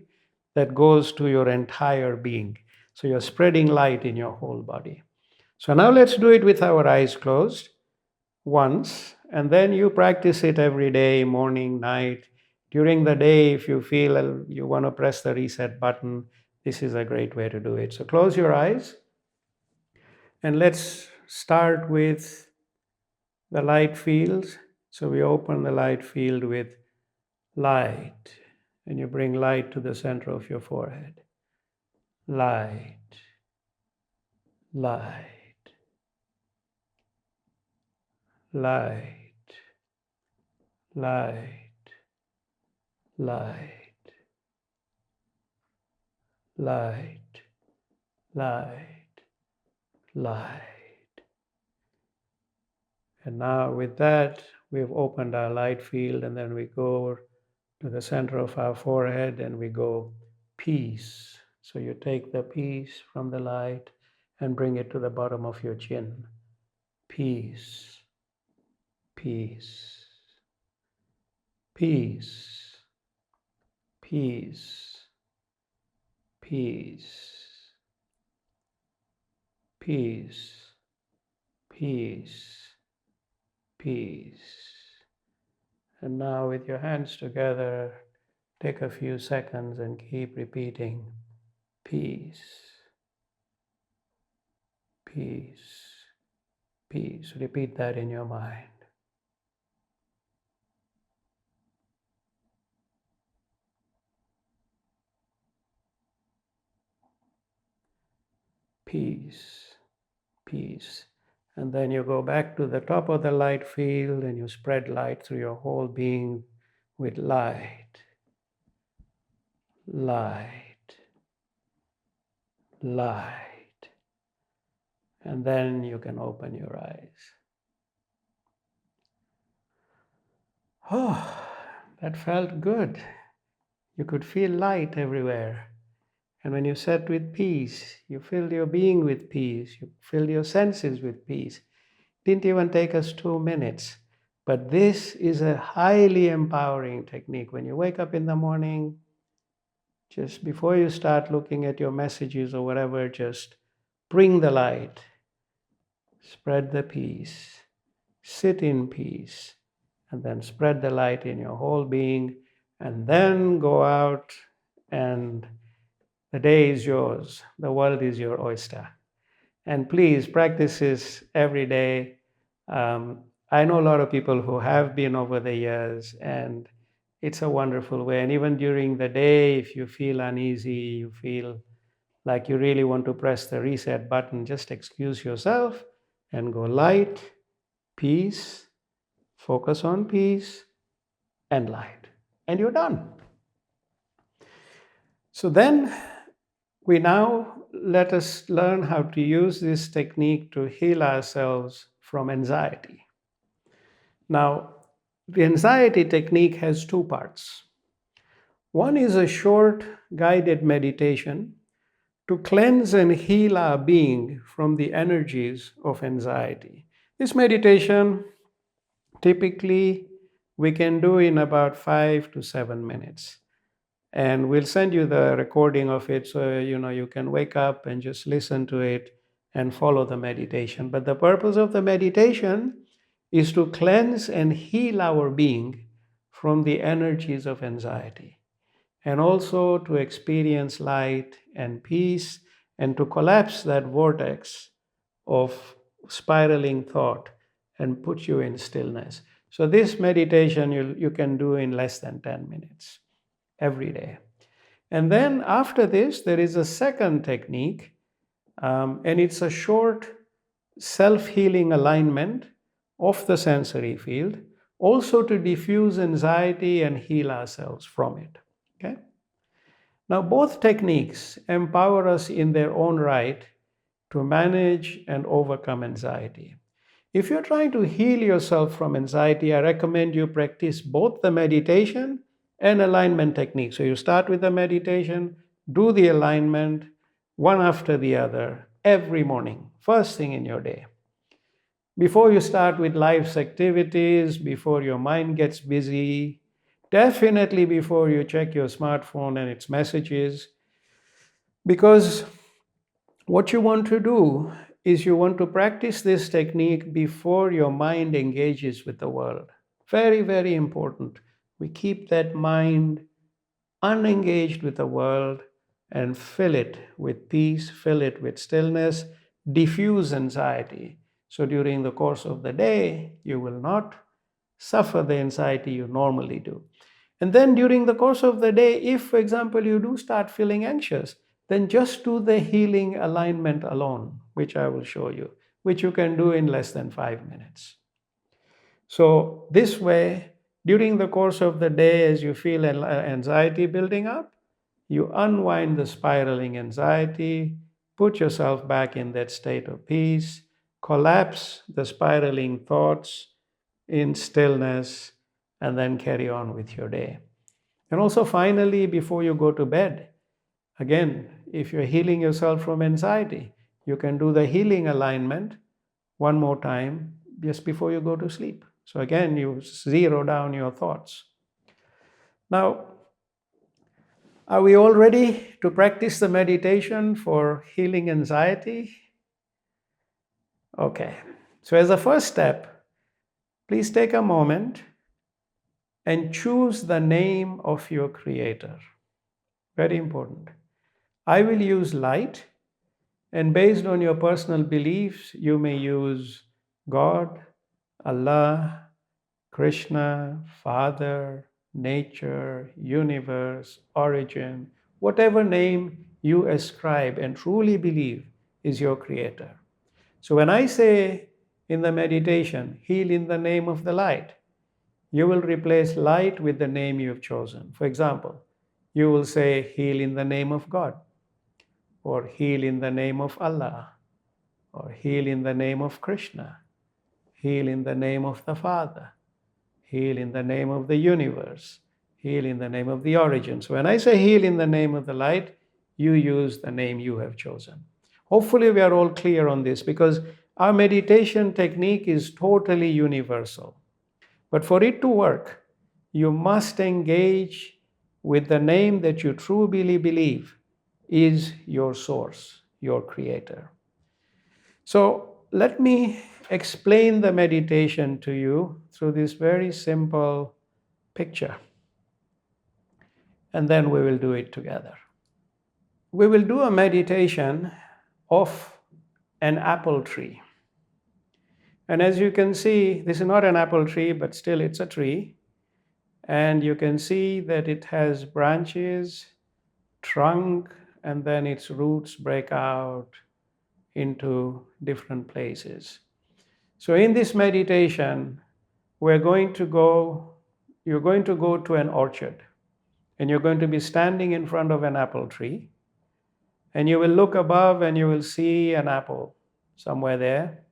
that goes to your entire being. So you're spreading light in your whole body. So now let's do it with our eyes closed once, and then you practice it every day, morning, night. During the day, if you feel you want to press the reset button, this is a great way to do it. So close your eyes, and let's start with the light fields. So we open the light field with light, and you bring light to the center of your forehead. Light, light, light, light, light, light, light, light. And now with that, we've opened our light field, and then we go to the center of our forehead and we go peace. So you take the peace from the light and bring it to the bottom of your chin. Peace, peace, peace, peace, peace, peace, peace, peace. And now with your hands together, take a few seconds and keep repeating peace, peace, peace. Repeat that in your mind. Peace, peace. And then you go back to the top of the light field and you spread light through your whole being with light, light, light. And then you can open your eyes. Oh, that felt good. You could feel light everywhere. And when you sat with peace, you filled your being with peace, you filled your senses with peace. Didn't even take us 2 minutes. But this is a highly empowering technique. When you wake up in the morning, just before you start looking at your messages or whatever, just bring the light, spread the peace, sit in peace, and then spread the light in your whole being, and then go out, and the day is yours. The world is your oyster. And please practice this every day. I know a lot of people who have been over the years, and it's a wonderful way. And even during the day, if you feel uneasy, you feel like you really want to press the reset button, just excuse yourself and go light, peace, focus on peace, and light. And you're done. So then let us learn how to use this technique to heal ourselves from anxiety. Now, the anxiety technique has two parts. One is a short guided meditation to cleanse and heal our being from the energies of anxiety. This meditation, typically, we can do in about 5 to 7 minutes. And we'll send you the recording of it so you can wake up and just listen to it and follow the meditation. But the purpose of the meditation is to cleanse and heal our being from the energies of anxiety, and also to experience light and peace, and to collapse that vortex of spiraling thought and put you in stillness. So this meditation you can do in less than 10 minutes every day. And then after this, there is a second technique, and it's a short self-healing alignment of the sensory field, also to diffuse anxiety and heal ourselves from it. Okay? Now, both techniques empower us in their own right to manage and overcome anxiety. If you're trying to heal yourself from anxiety, I recommend you practice both the meditation and alignment technique. So you start with the meditation, do the alignment one after the other every morning, first thing in your day. Before you start with life's activities, before your mind gets busy, definitely before you check your smartphone and its messages, because what you want to do is you want to practice this technique before your mind engages with the world. Very, very important. We keep that mind unengaged with the world and fill it with peace, fill it with stillness, diffuse anxiety. So during the course of the day, you will not suffer the anxiety you normally do. And then during the course of the day, if, for example, you do start feeling anxious, then just do the healing alignment alone, which I will show you, which you can do in less than 5 minutes. So this way, during the course of the day, as you feel anxiety building up, you unwind the spiraling anxiety, put yourself back in that state of peace, collapse the spiraling thoughts in stillness, and then carry on with your day. And also, finally, before you go to bed, again, if you're healing yourself from anxiety, you can do the healing alignment one more time just before you go to sleep. So again, you zero down your thoughts. Now, are we all ready to practice the meditation for healing anxiety? Okay. So as a first step, please take a moment and choose the name of your creator. Very important. I will use light, and based on your personal beliefs, you may use God, Allah, Krishna, Father, nature, universe, origin, whatever name you ascribe and truly believe is your creator. So when I say in the meditation, heal in the name of the light. You will replace light with the name you have chosen. For example, you will say, heal in the name of God, or heal in the name of Allah, or heal in the name of Krishna, heal in the name of the Father, heal in the name of the universe, heal in the name of the origin. So when I say heal in the name of the light, you use the name you have chosen. Hopefully, we are all clear on this because our meditation technique is totally universal. But for it to work, you must engage with the name that you truly believe is your source, your creator. So let me explain the meditation to you through this very simple picture. And then we will do it together. We will do a meditation of an apple tree. And as you can see, this is not an apple tree, but still it's a tree. And you can see that it has branches, trunk, and then its roots break out into different places. So in this meditation, you're going to go to an orchard, and you're going to be standing in front of an apple tree, and you will look above and you will see an apple somewhere there.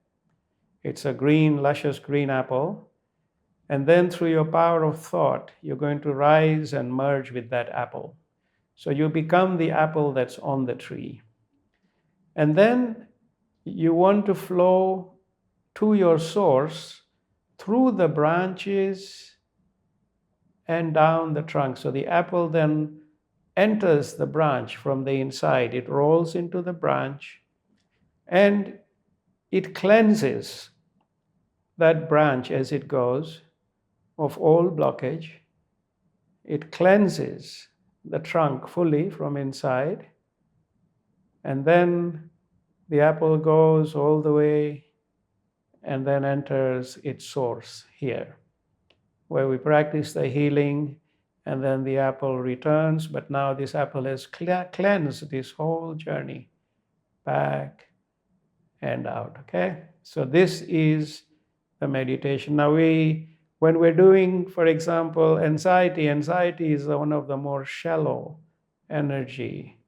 It's a green, luscious green apple. And then through your power of thought, you're going to rise and merge with that apple. So you become the apple that's on the tree. And then you want to flow to your source through the branches and down the trunk. So the apple then enters the branch from the inside. It rolls into the branch and it cleanses that branch as it goes of all blockage. It cleanses the trunk fully from inside. And then the apple goes all the way and then enters its source here, where we practice the healing, and then the apple returns. But now this apple has cleansed this whole journey back and out. Okay? So this is the meditation. Now when we're doing, for example, anxiety is one of the more shallow energy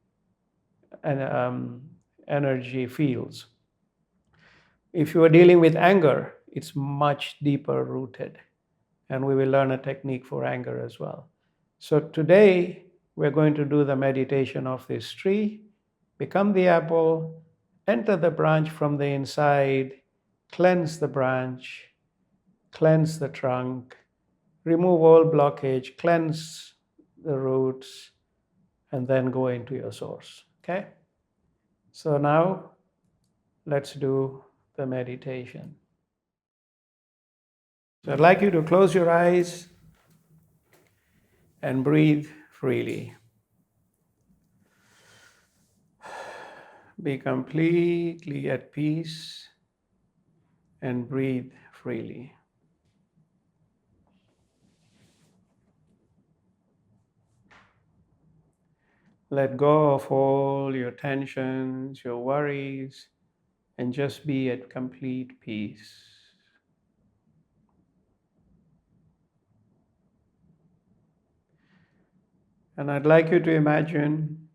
and energy fields. If you are dealing with anger, it's much deeper rooted, and we will learn a technique for anger as well. So today we're going to do the meditation of this tree, become the apple, enter the branch from the inside, cleanse the branch, cleanse the trunk, remove all blockage, cleanse the roots, and then go into your source. Okay? So now let's do the meditation. So I'd like you to close your eyes and breathe freely. Be completely at peace and breathe freely. Let go of all your tensions, your worries, and just be at complete peace. And I'd like you to imagine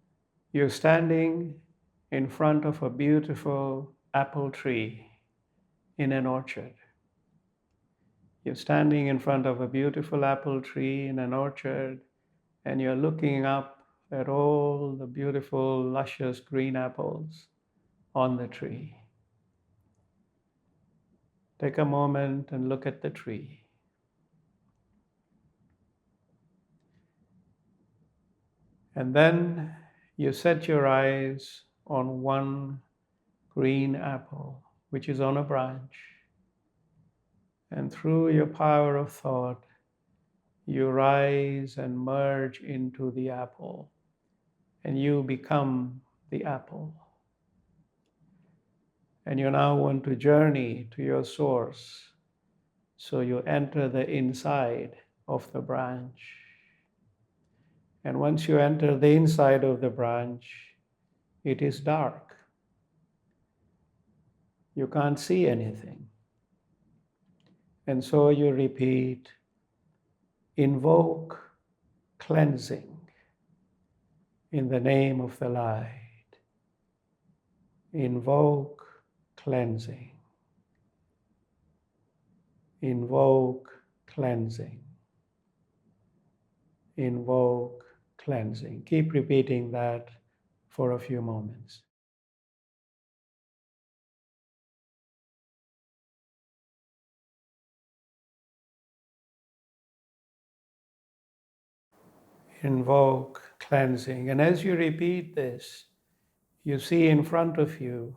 you're standing in front of a beautiful apple tree in an orchard. You're standing in front of a beautiful apple tree in an orchard, and you're looking up at all the beautiful, luscious green apples on the tree. Take a moment and look at the tree. And then you set your eyes on one green apple, which is on a branch. And through your power of thought, you rise and merge into the apple, and you become the apple. And you now want to journey to your source, so you enter the inside of the branch. And once you enter the inside of the branch, it is dark. You can't see anything. And so you repeat, invoke cleansing in the name of the light. Invoke cleansing. Invoke cleansing. Invoke cleansing. Keep repeating that for a few moments. Invoke cleansing. And as you repeat this, you see in front of you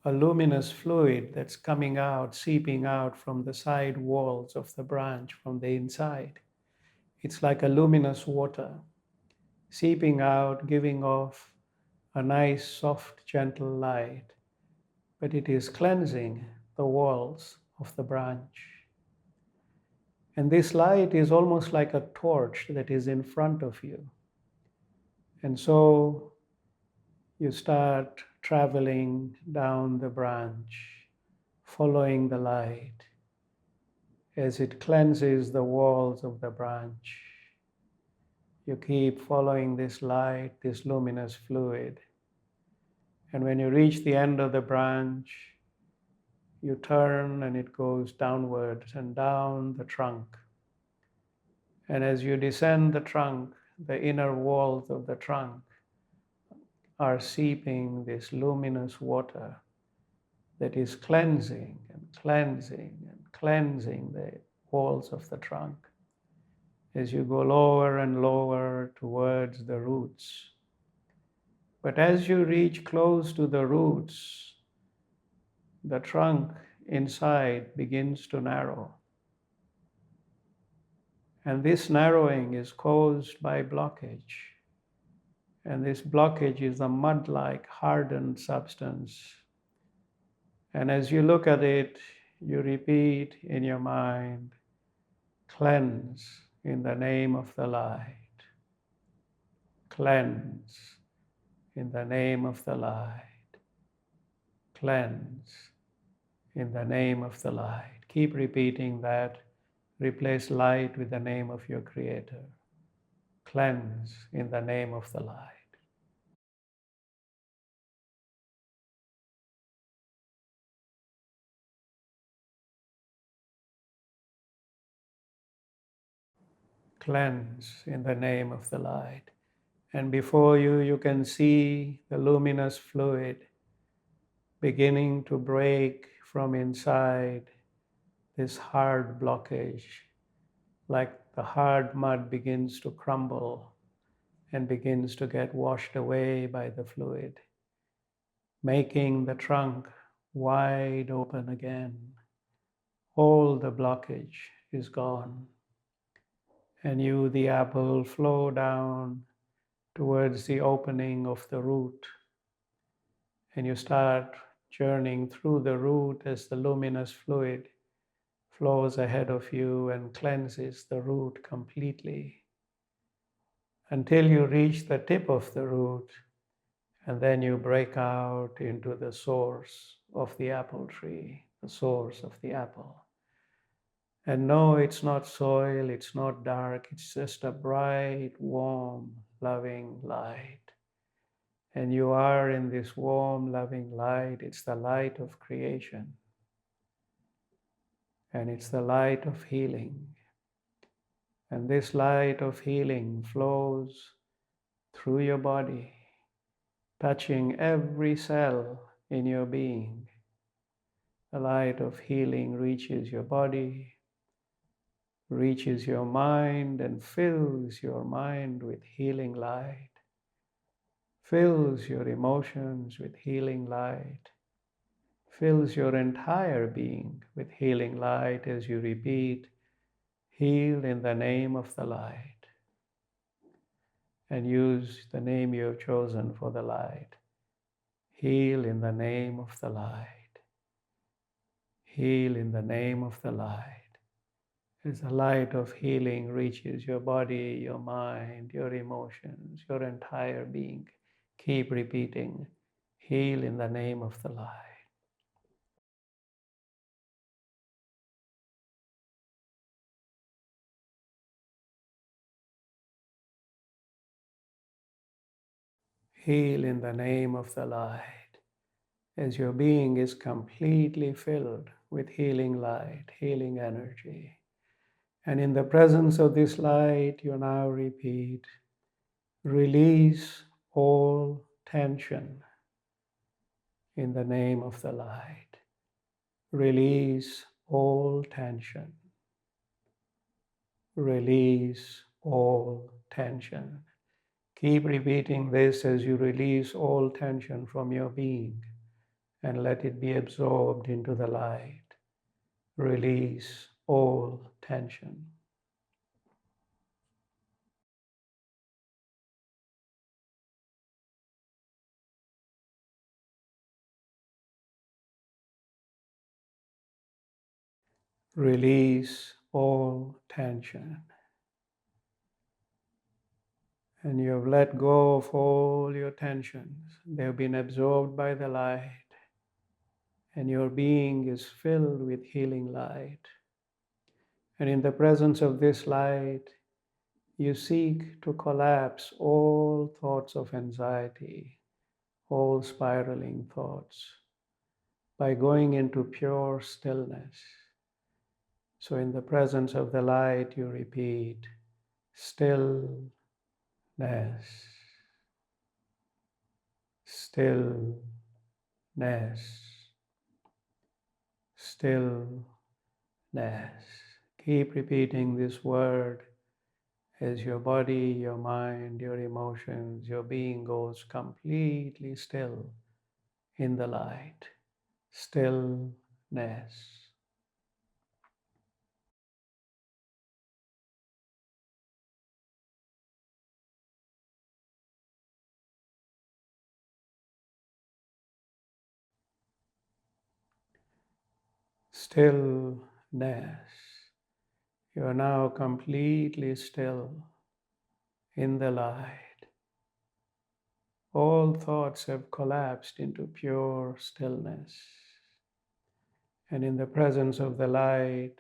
a luminous fluid that's coming out, seeping out from the side walls of the branch from the inside. It's like a luminous water seeping out, giving off a nice, soft, gentle light, but it is cleansing the walls of the branch. And this light is almost like a torch that is in front of you. And so you start traveling down the branch, following the light as it cleanses the walls of the branch. You keep following this light, this luminous fluid. And when you reach the end of the branch, you turn and it goes downwards and down the trunk. And as you descend the trunk, the inner walls of the trunk are seeping this luminous water that is cleansing and cleansing and cleansing the walls of the trunk as you go lower and lower towards the roots. But as you reach close to the roots, the trunk inside begins to narrow. And this narrowing is caused by blockage. And this blockage is a mud-like hardened substance. And as you look at it, you repeat in your mind, cleanse in the name of the light. Cleanse in the name of the light. Cleanse in the name of the light. Keep repeating that. Replace light with the name of your Creator. Cleanse in the name of the light. Cleanse in the name of the light. And before you, you can see the luminous fluid beginning to break from inside this hard blockage, like the hard mud begins to crumble and begins to get washed away by the fluid, making the trunk wide open again. All the blockage is gone. And you, the apple, flow down towards the opening of the root. And you start journeying through the root as the luminous fluid flows ahead of you and cleanses the root completely until you reach the tip of the root, and then you break out into the source of the apple tree, the source of the apple. And no, it's not soil, it's not dark, it's just a bright, warm, loving light. And you are in this warm, loving light. It's the light of creation. And it's the light of healing. And this light of healing flows through your body, touching every cell in your being. The light of healing reaches your body, reaches your mind, and fills your mind with healing light, fills your emotions with healing light, fills your entire being with healing light as you repeat, heal in the name of the light. And use the name you have chosen for the light. Heal in the name of the light. Heal in the name of the light. As the light of healing reaches your body, your mind, your emotions, your entire being, keep repeating, heal in the name of the light. Heal in the name of the light, as your being is completely filled with healing light, healing energy. And in the presence of this light, you now repeat, release all tension in the name of the light. Release all tension. Release all tension. Keep repeating this as you release all tension from your being and let it be absorbed into the light. Release all tension. Release all tension. And you have let go of all your tensions. They have been absorbed by the light. And your being is filled with healing light. And in the presence of this light, you seek to collapse all thoughts of anxiety, all spiraling thoughts, by going into pure stillness. So in the presence of the light, you repeat, stillness, stillness, stillness. Keep repeating this word as your body, your mind, your emotions, your being goes completely still in the light. Stillness. Stillness. You are now completely still in the light. All thoughts have collapsed into pure stillness. And in the presence of the light,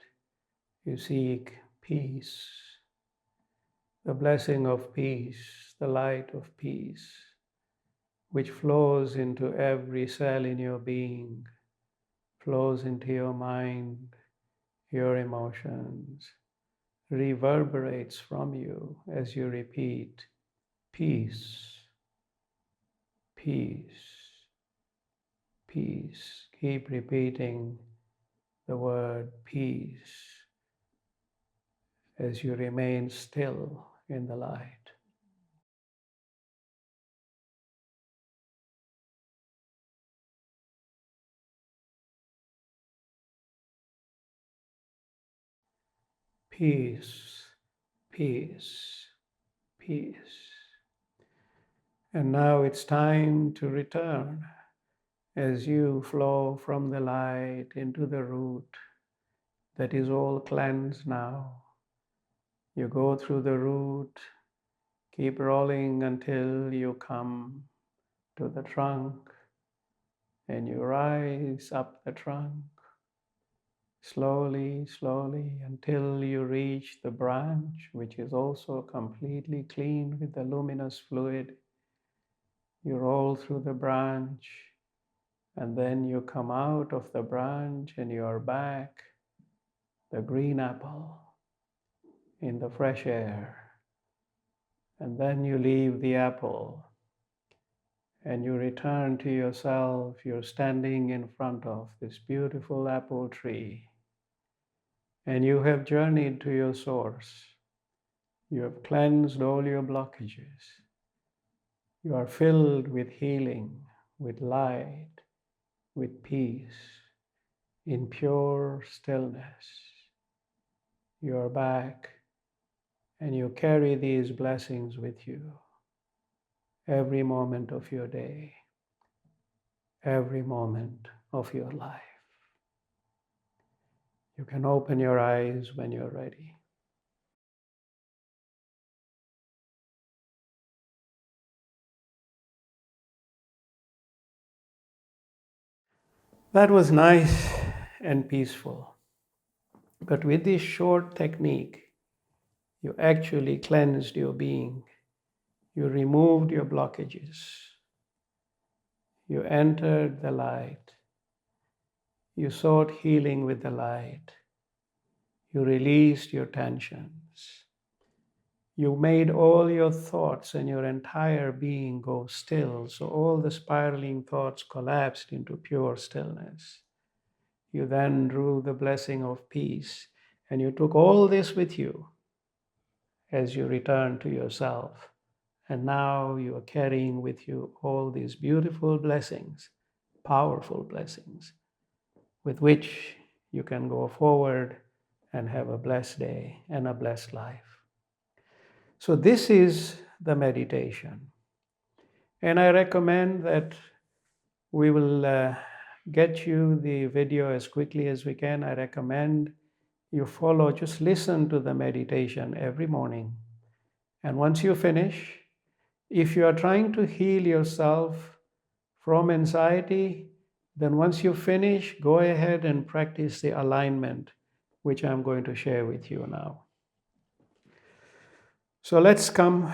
you seek peace, the blessing of peace, the light of peace, which flows into every cell in your being, flows into your mind, your emotions, reverberates from you as you repeat, peace, peace, peace. Keep repeating the word peace as you remain still in the light. Peace, peace, peace. And now it's time to return as you flow from the light into the root that is all cleansed now. You go through the root, keep rolling until you come to the trunk, and you rise up the trunk slowly, slowly, until you reach the branch, which is also completely clean with the luminous fluid. You roll through the branch, and then you come out of the branch and you are back, the green apple, in the fresh air. And then you leave the apple and you return to yourself. You're standing in front of this beautiful apple tree, and you have journeyed to your source. You have cleansed all your blockages. You are filled with healing, with light, with peace, in pure stillness. You are back, and you carry these blessings with you every moment of your day, every moment of your life. You can open your eyes when you're ready. That was nice and peaceful. But with this short technique, you actually cleansed your being. You removed your blockages. You entered the light. You sought healing with the light. You released your tensions. You made all your thoughts and your entire being go still, so all the spiraling thoughts collapsed into pure stillness. You then drew the blessing of peace, and you took all this with you as you returned to yourself. And now you are carrying with you all these beautiful blessings, powerful blessings, with which you can go forward and have a blessed day and a blessed life. So, this is the meditation. And I recommend that we will get you the video as quickly as we can. I recommend you follow, just listen to the meditation every morning. And once you finish, if you are trying to heal yourself from anxiety, then once you finish, go ahead and practice the alignment, which I'm going to share with you now. So let's come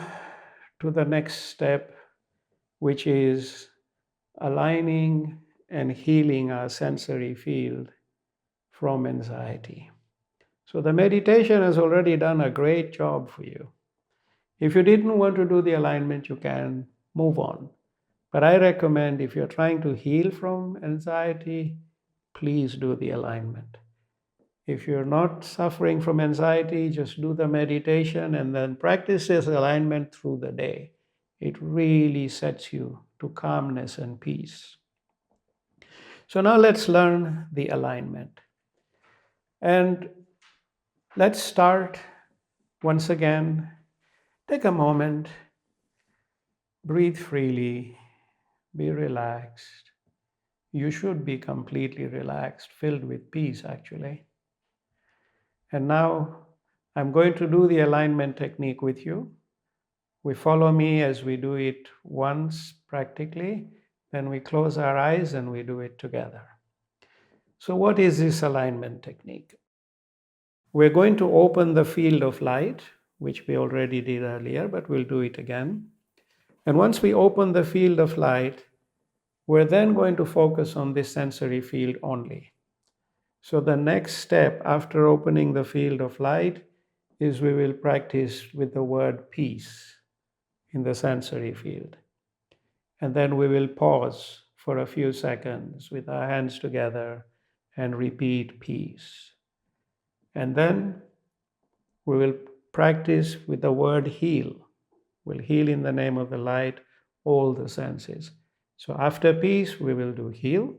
to the next step, which is aligning and healing our sensory field from anxiety. So the meditation has already done a great job for you. If you didn't want to do the alignment, you can move on. But I recommend, if you're trying to heal from anxiety, please do the alignment. If you're not suffering from anxiety, just do the meditation and then practice this alignment through the day. It really sets you to calmness and peace. So now let's learn the alignment. And let's start once again. Take a moment, breathe freely, be relaxed. You should be completely relaxed, filled with peace, actually. And now I'm going to do the alignment technique with you. We follow me as we do it once practically, then we close our eyes and we do it together. So, what is this alignment technique? We're going to open the field of light, which we already did earlier, but we'll do it again. And once we open the field of light, we're then going to focus on this sensory field only. So the next step after opening the field of light is we will practice with the word peace in the sensory field. And then we will pause for a few seconds with our hands together and repeat peace. And then we will practice with the word heal. We'll heal in the name of the light all the senses. So after peace, we will do heal.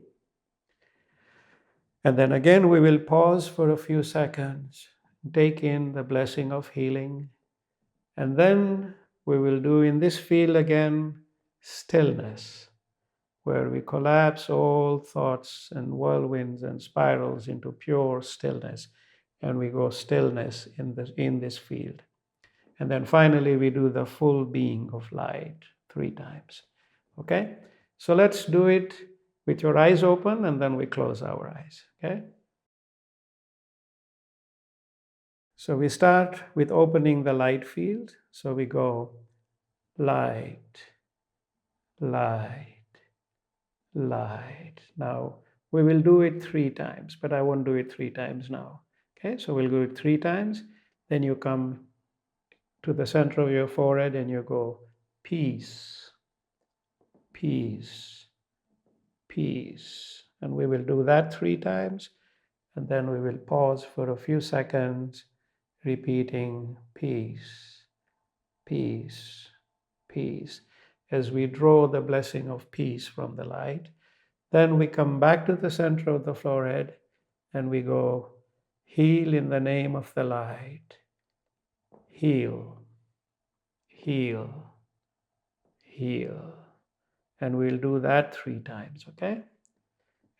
And then again, we will pause for a few seconds, take in the blessing of healing. And then we will do in this field again, stillness, where we collapse all thoughts and whirlwinds and spirals into pure stillness. And we go stillness in this field. And then finally, we do the full being of light 3 times. Okay? So let's do it with your eyes open, and then we close our eyes. Okay? So we start with opening the light field. So we go light, light, light. Now, we will do it 3 times, but I won't do it 3 times now. Okay? So we'll do it 3 times. Then you come to the center of your forehead and you go peace, peace, peace. And we will do that 3 times. And then we will pause for a few seconds, repeating peace, peace, peace. As we draw the blessing of peace from the light, then we come back to the center of the forehead and we go heal in the name of the light. Heal, heal, heal. And we'll do that 3 times, okay?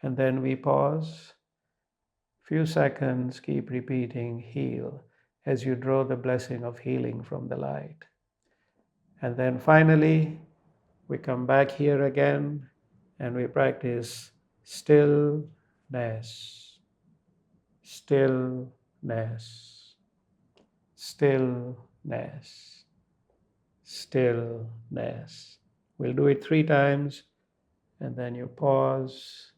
And then we pause, few seconds, keep repeating heal as you draw the blessing of healing from the light. And then finally, we come back here again and we practice stillness, stillness, stillness, stillness. We'll do it 3 times. And then you pause.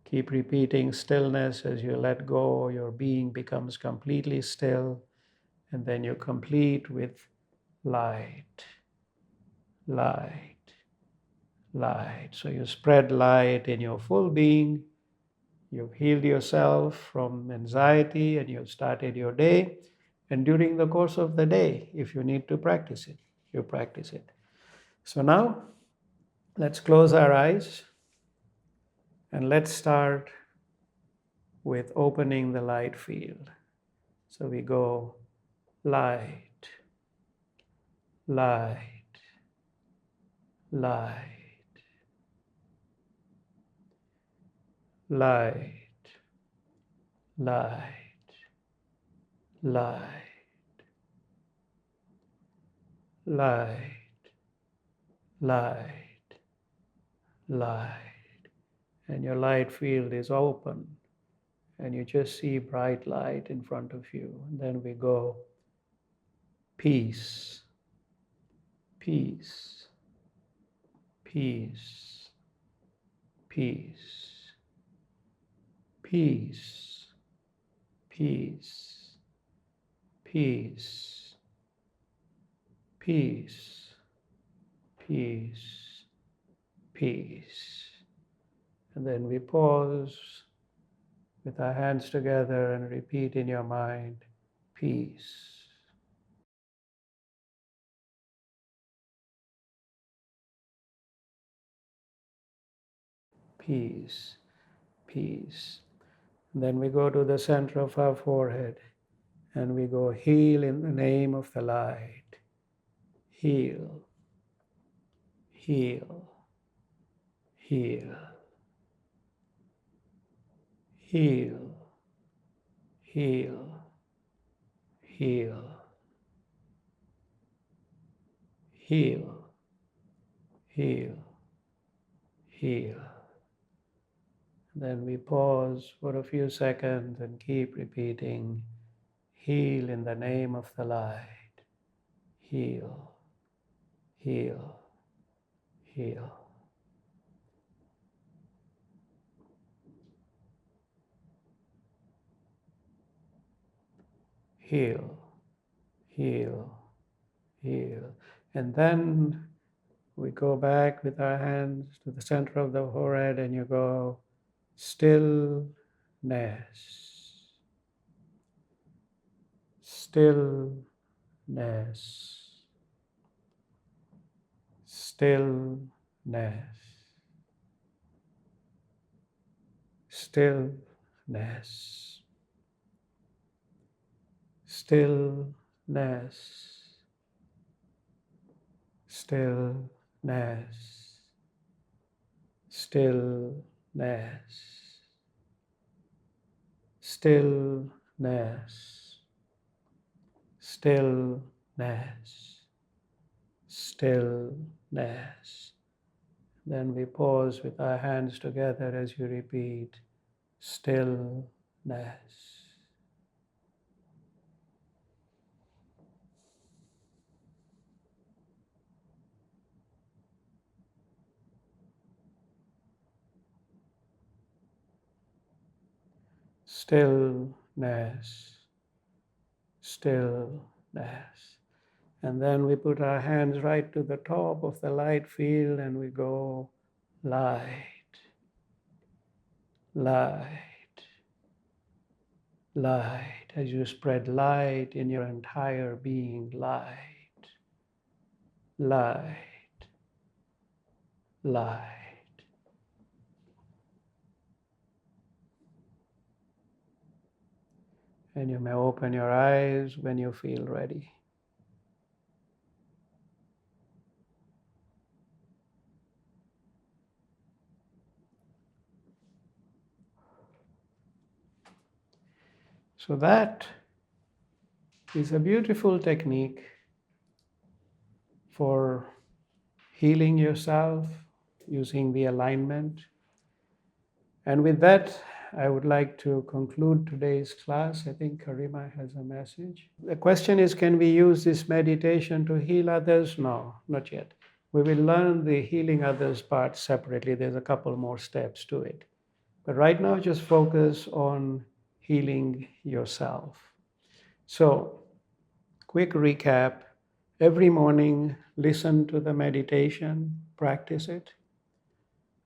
Keep repeating stillness. As you let go, your being becomes completely still. And then you complete with light, light, light. So you spread light in your full being. You've healed yourself from anxiety and you've started your day. And during the course of the day, if you need to practice it, you practice it. So now, let's close our eyes and let's start with opening the light field. So we go light, light, light, light, light, light, light, light, light. And your light field is open and you just see bright light in front of you. And then we go peace, peace, peace, peace, peace, peace, peace, peace, peace, peace. And then we pause with our hands together and repeat in your mind, peace. Peace, peace. And then we go to the center of our forehead and we go heal in the name of the light. Heal, heal, heal, heal, heal, heal, heal, heal, heal. Then we pause for a few seconds and keep repeating, heal in the name of the light. Heal, heal, heal. Heal, heal, heal. And then we go back with our hands to the center of the forehead and you go, stillness, stillness, stillness, stillness, stillness, stillness, stillness, stillness, stillness, stillness. Then we pause with our hands together as you repeat, stillness. Stillness, stillness. And then we put our hands right to the top of the light field and we go light, light, light. As you spread light in your entire being, light, light, light. And you may open your eyes when you feel ready. So that is a beautiful technique for healing yourself using the alignment. And with that, I would like to conclude today's class. I think Karima has a message. The question is, can we use this meditation to heal others? No, not yet. We will learn the healing others part separately. There's a couple more steps to it. But right now, just focus on healing yourself. So, quick recap. Every morning, listen to the meditation, practice it.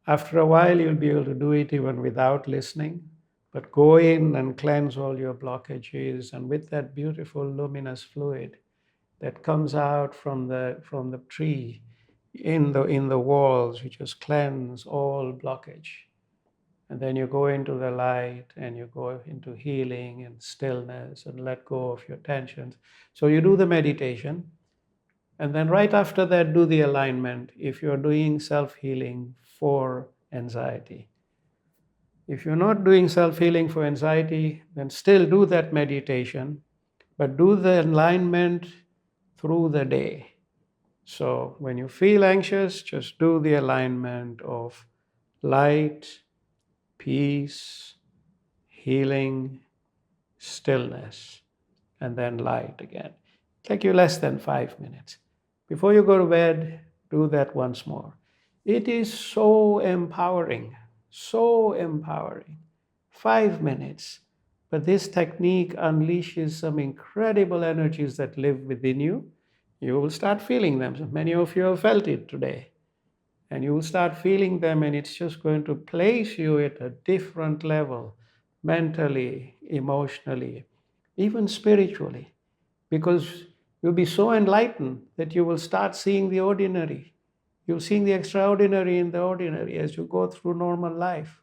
After a while, you'll be able to do it even without listening. But go in and cleanse all your blockages, and with that beautiful luminous fluid that comes out from the tree in the walls, you just cleanse all blockage. And then you go into the light and you go into healing and stillness and let go of your tensions. So you do the meditation, and then right after that, do the alignment if you're doing self healing for anxiety. If you're not doing self healing for anxiety, then still do that meditation, but do the alignment through the day. So when you feel anxious, just do the alignment of light, peace, healing, stillness, and then light again. Take you less than 5 minutes. Before you go to bed, do that once more. It is so empowering, so empowering. 5 minutes. But this technique unleashes some incredible energies that live within you. You will start feeling them. So many of you have felt it today. And you will start feeling them, and it's just going to place you at a different level, mentally, emotionally, even spiritually, because you'll be so enlightened that you will start seeing the ordinary. You'll see the extraordinary in the ordinary as you go through normal life.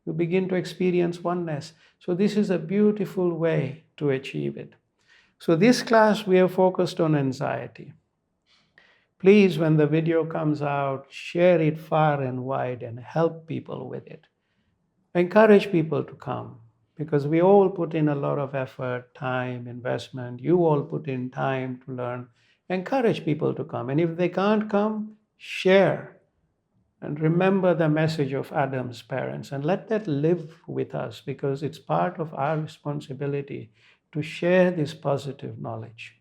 You begin to experience oneness. So this is a beautiful way to achieve it. So this class, we have focused on anxiety. Please, when the video comes out, share it far and wide and help people with it. Encourage people to come, because we all put in a lot of effort, time, investment. You all put in time to learn. Encourage people to come. And if they can't come, share. And remember the message of Adam's parents and let that live with us, because it's part of our responsibility to share this positive knowledge.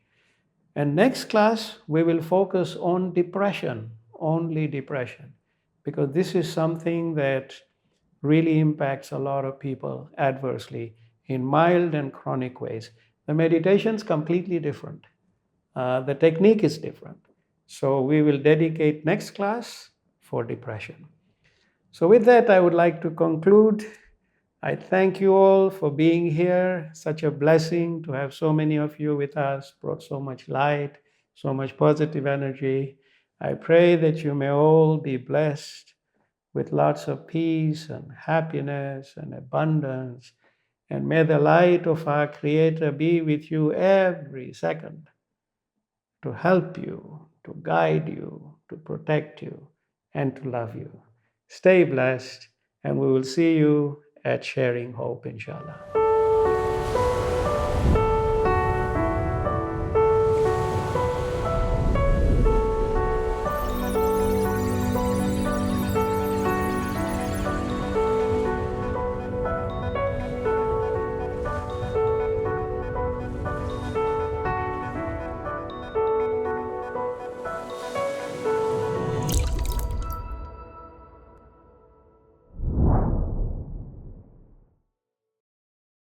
And next class, we will focus on depression, only depression, because this is something that really impacts a lot of people adversely in mild and chronic ways. The meditation is completely different. The technique is different. So we will dedicate next class for depression. So with that, I would like to conclude. I thank you all for being here. Such a blessing to have so many of you with us, brought so much light, so much positive energy. I pray that you may all be blessed with lots of peace and happiness and abundance. And may the light of our Creator be with you every second to help you, to guide you, to protect you, and to love you. Stay blessed, and we will see you at Sharing Hope, inshallah.